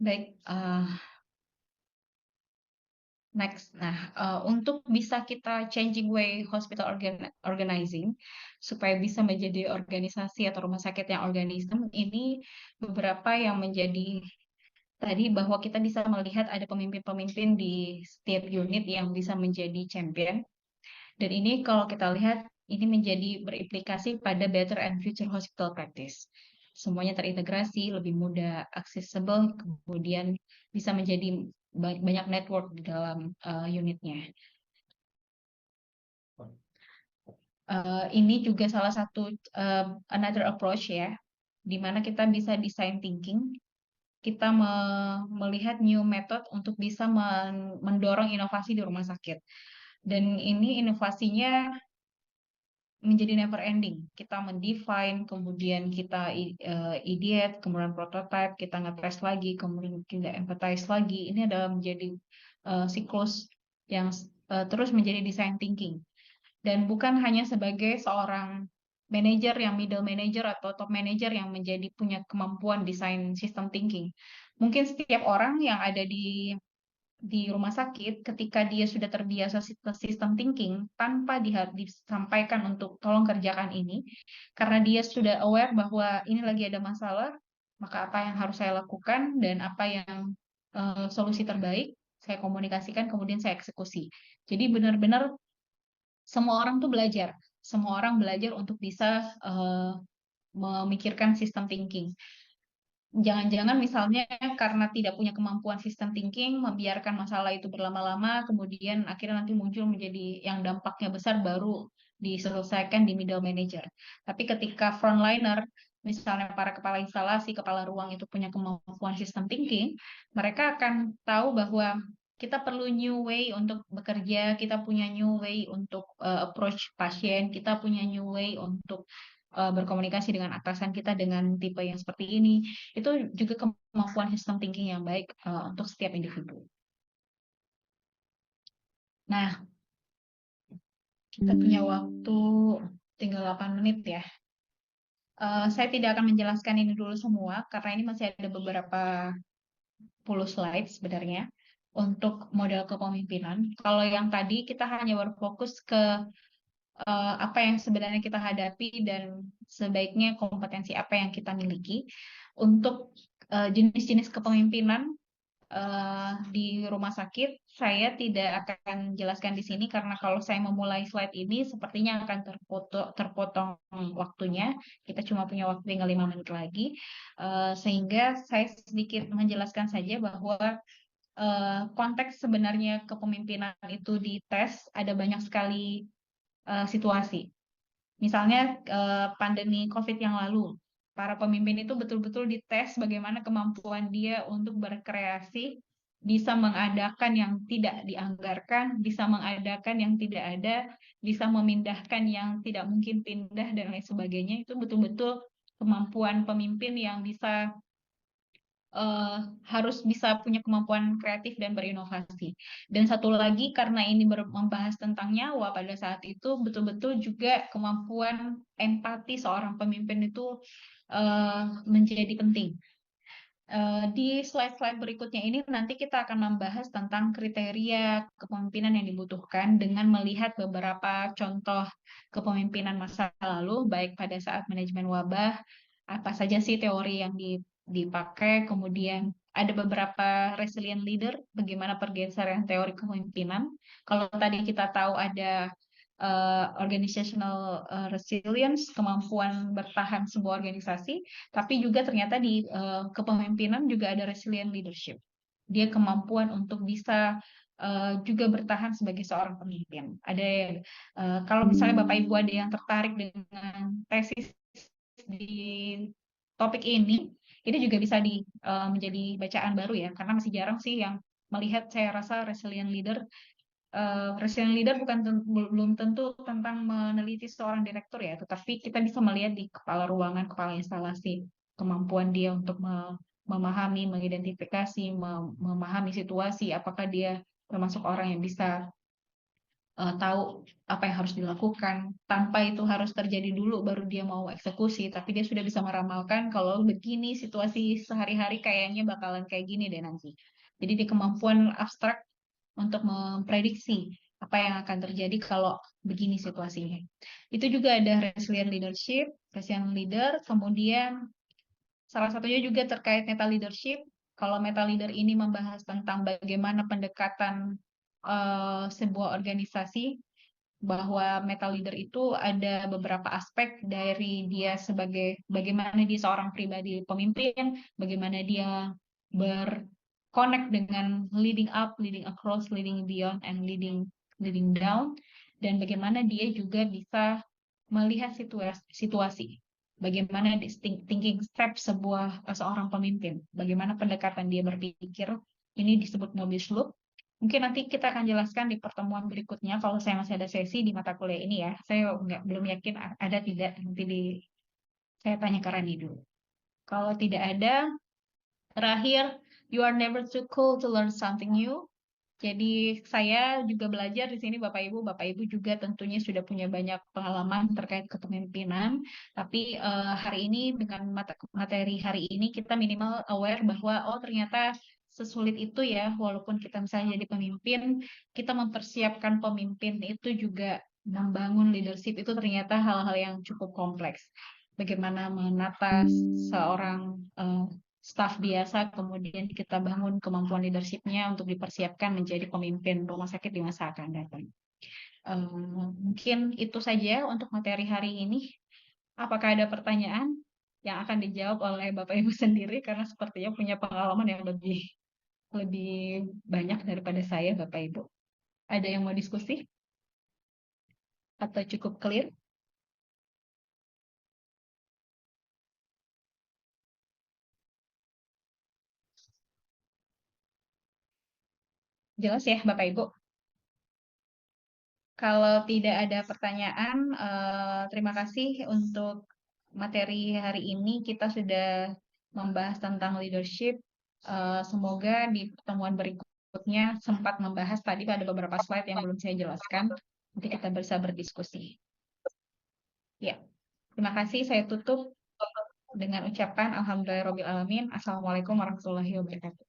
Baik, next. Nah, untuk bisa kita changing way hospital organizing supaya bisa menjadi organisasi atau rumah sakit yang organisme, ini beberapa yang menjadi tadi bahwa kita bisa melihat ada pemimpin-pemimpin di setiap unit yang bisa menjadi champion. Dan ini kalau kita lihat, ini menjadi berimplikasi pada better and future hospital practice. Semuanya terintegrasi, lebih mudah accessible, kemudian bisa menjadi banyak network di dalam unitnya. Ini juga salah satu another approach ya, di mana kita bisa design thinking, kita melihat new method untuk bisa mendorong inovasi di rumah sakit. Dan ini inovasinya menjadi never ending. Kita mendefine, kemudian kita ideate, kemudian prototype, kita ngetes lagi, kemudian kita empathize lagi. Ini adalah menjadi siklus yang terus menjadi design thinking. Dan bukan hanya sebagai seorang manager yang middle manager atau top manager yang menjadi punya kemampuan desain system thinking. Mungkin setiap orang yang ada di rumah sakit ketika dia sudah terbiasa sistem thinking tanpa disampaikan untuk tolong kerjakan ini, karena dia sudah aware bahwa ini lagi ada masalah, maka apa yang harus saya lakukan dan apa yang solusi terbaik saya komunikasikan, kemudian saya eksekusi. Jadi benar-benar semua orang tuh belajar, semua orang belajar untuk bisa memikirkan sistem thinking. Jangan-jangan misalnya karena tidak punya kemampuan sistem thinking, membiarkan masalah itu berlama-lama, kemudian akhirnya nanti muncul menjadi yang dampaknya besar baru diselesaikan di middle manager. Tapi ketika frontliner misalnya para kepala instalasi, kepala ruang itu punya kemampuan system thinking, mereka akan tahu bahwa kita perlu new way untuk bekerja, kita punya new way untuk approach pasien, kita punya new way untuk berkomunikasi dengan atasan kita dengan tipe yang seperti ini. Itu juga kemampuan system thinking yang baik untuk setiap individu. Nah, kita punya waktu tinggal 8 menit ya. Saya tidak akan menjelaskan ini dulu semua, karena ini masih ada beberapa puluh slide sebenarnya untuk model kepemimpinan. Kalau yang tadi kita hanya berfokus ke apa yang sebenarnya kita hadapi dan sebaiknya kompetensi apa yang kita miliki. Untuk jenis-jenis kepemimpinan di rumah sakit, saya tidak akan jelaskan di sini karena kalau saya memulai slide ini sepertinya akan terpotong waktunya. Kita cuma punya waktu tinggal 5 menit lagi, sehingga saya sedikit menjelaskan saja bahwa konteks sebenarnya kepemimpinan itu dites ada banyak sekali situasi. Misalnya pandemi COVID yang lalu, para pemimpin itu betul-betul dites bagaimana kemampuan dia untuk berkreasi, bisa mengadakan yang tidak dianggarkan, bisa mengadakan yang tidak ada, bisa memindahkan yang tidak mungkin pindah dan lain sebagainya. Itu betul-betul kemampuan pemimpin yang bisa harus bisa punya kemampuan kreatif dan berinovasi. Dan satu lagi, karena ini membahas tentang nyawa pada saat itu, betul-betul juga kemampuan empati seorang pemimpin itu menjadi penting. Di slide-slide berikutnya ini nanti kita akan membahas tentang kriteria kepemimpinan yang dibutuhkan dengan melihat beberapa contoh kepemimpinan masa lalu, baik pada saat manajemen wabah, apa saja sih teori yang dipakai, kemudian ada beberapa resilient leader, bagaimana pergeseran teori kepemimpinan. Kalau tadi kita tahu ada organizational resilience, kemampuan bertahan sebuah organisasi, tapi juga ternyata di kepemimpinan juga ada resilient leadership. Dia kemampuan untuk bisa juga bertahan sebagai seorang pemimpin. Ada kalau misalnya Bapak Ibu ada yang tertarik dengan tesis di topik ini juga bisa menjadi bacaan baru ya, karena masih jarang sih yang melihat, saya rasa resilient leader. Resilient leader belum tentu tentang meneliti seorang direktur ya, tetapi kita bisa melihat di kepala ruangan, kepala instalasi, kemampuan dia untuk memahami, mengidentifikasi, memahami situasi, apakah dia termasuk orang yang bisa tahu apa yang harus dilakukan, tanpa itu harus terjadi dulu baru dia mau eksekusi, tapi dia sudah bisa meramalkan kalau begini situasi sehari-hari kayaknya bakalan kayak gini deh nanti. Jadi di kemampuan abstrak untuk memprediksi apa yang akan terjadi kalau begini situasinya. Itu juga ada resilient leadership, resilient leader, kemudian salah satunya juga terkait meta leadership. Kalau meta leader ini membahas tentang bagaimana pendekatan sebuah organisasi, bahwa meta leader itu ada beberapa aspek dari dia sebagai bagaimana dia seorang pribadi pemimpin, bagaimana dia berconnect dengan leading up, leading across, leading beyond, and leading down, dan bagaimana dia juga bisa melihat situasi, bagaimana thinking step seorang pemimpin, bagaimana pendekatan dia berpikir, ini disebut Mobius Loop. Mungkin nanti kita akan jelaskan di pertemuan berikutnya kalau saya masih ada sesi di mata kuliah ini ya. Saya belum yakin ada tidak, nanti saya tanya ke Rani dulu. Kalau tidak ada, terakhir, you are never too cool to learn something new. Jadi saya juga belajar di sini Bapak Ibu juga tentunya sudah punya banyak pengalaman terkait kepemimpinan. Tapi hari ini dengan materi hari ini kita minimal aware bahwa oh ternyata sesulit itu ya, walaupun kita misalnya jadi pemimpin, kita mempersiapkan pemimpin itu juga membangun leadership itu ternyata hal-hal yang cukup kompleks. Bagaimana menata seorang staf biasa, kemudian kita bangun kemampuan leadership-nya untuk dipersiapkan menjadi pemimpin rumah sakit di masa akan datang. Mungkin itu saja untuk materi hari ini. Apakah ada pertanyaan yang akan dijawab oleh Bapak Ibu sendiri, karena sepertinya punya pengalaman yang lebih banyak daripada saya, Bapak Ibu. Ada yang mau diskusi? Atau cukup clear? Jelas ya Bapak Ibu? Kalau tidak ada pertanyaan, terima kasih untuk materi hari ini. Kita sudah membahas tentang leadership. Semoga di pertemuan berikutnya sempat membahas tadi ada beberapa slide yang belum saya jelaskan. Nanti kita bisa berdiskusi. Ya, terima kasih. Saya tutup dengan ucapan Alhamdulillahirabbil alamin. Assalamualaikum warahmatullahi wabarakatuh.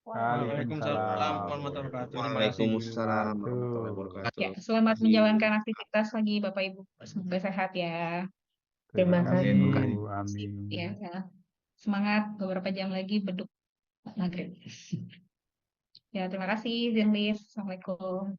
Waalaikumsalam warahmatullahi wabarakatuh. Terima kasih. Waalaikumsalam warahmatullahi wabarakatuh. Ya, selamat menjalankan aktivitas lagi Bapak Ibu. Semoga sehat ya. Terima kasih. Amin. Ya, semangat beberapa jam lagi beduk maghrib. Ya, terima kasih Zenlis. Assalamualaikum.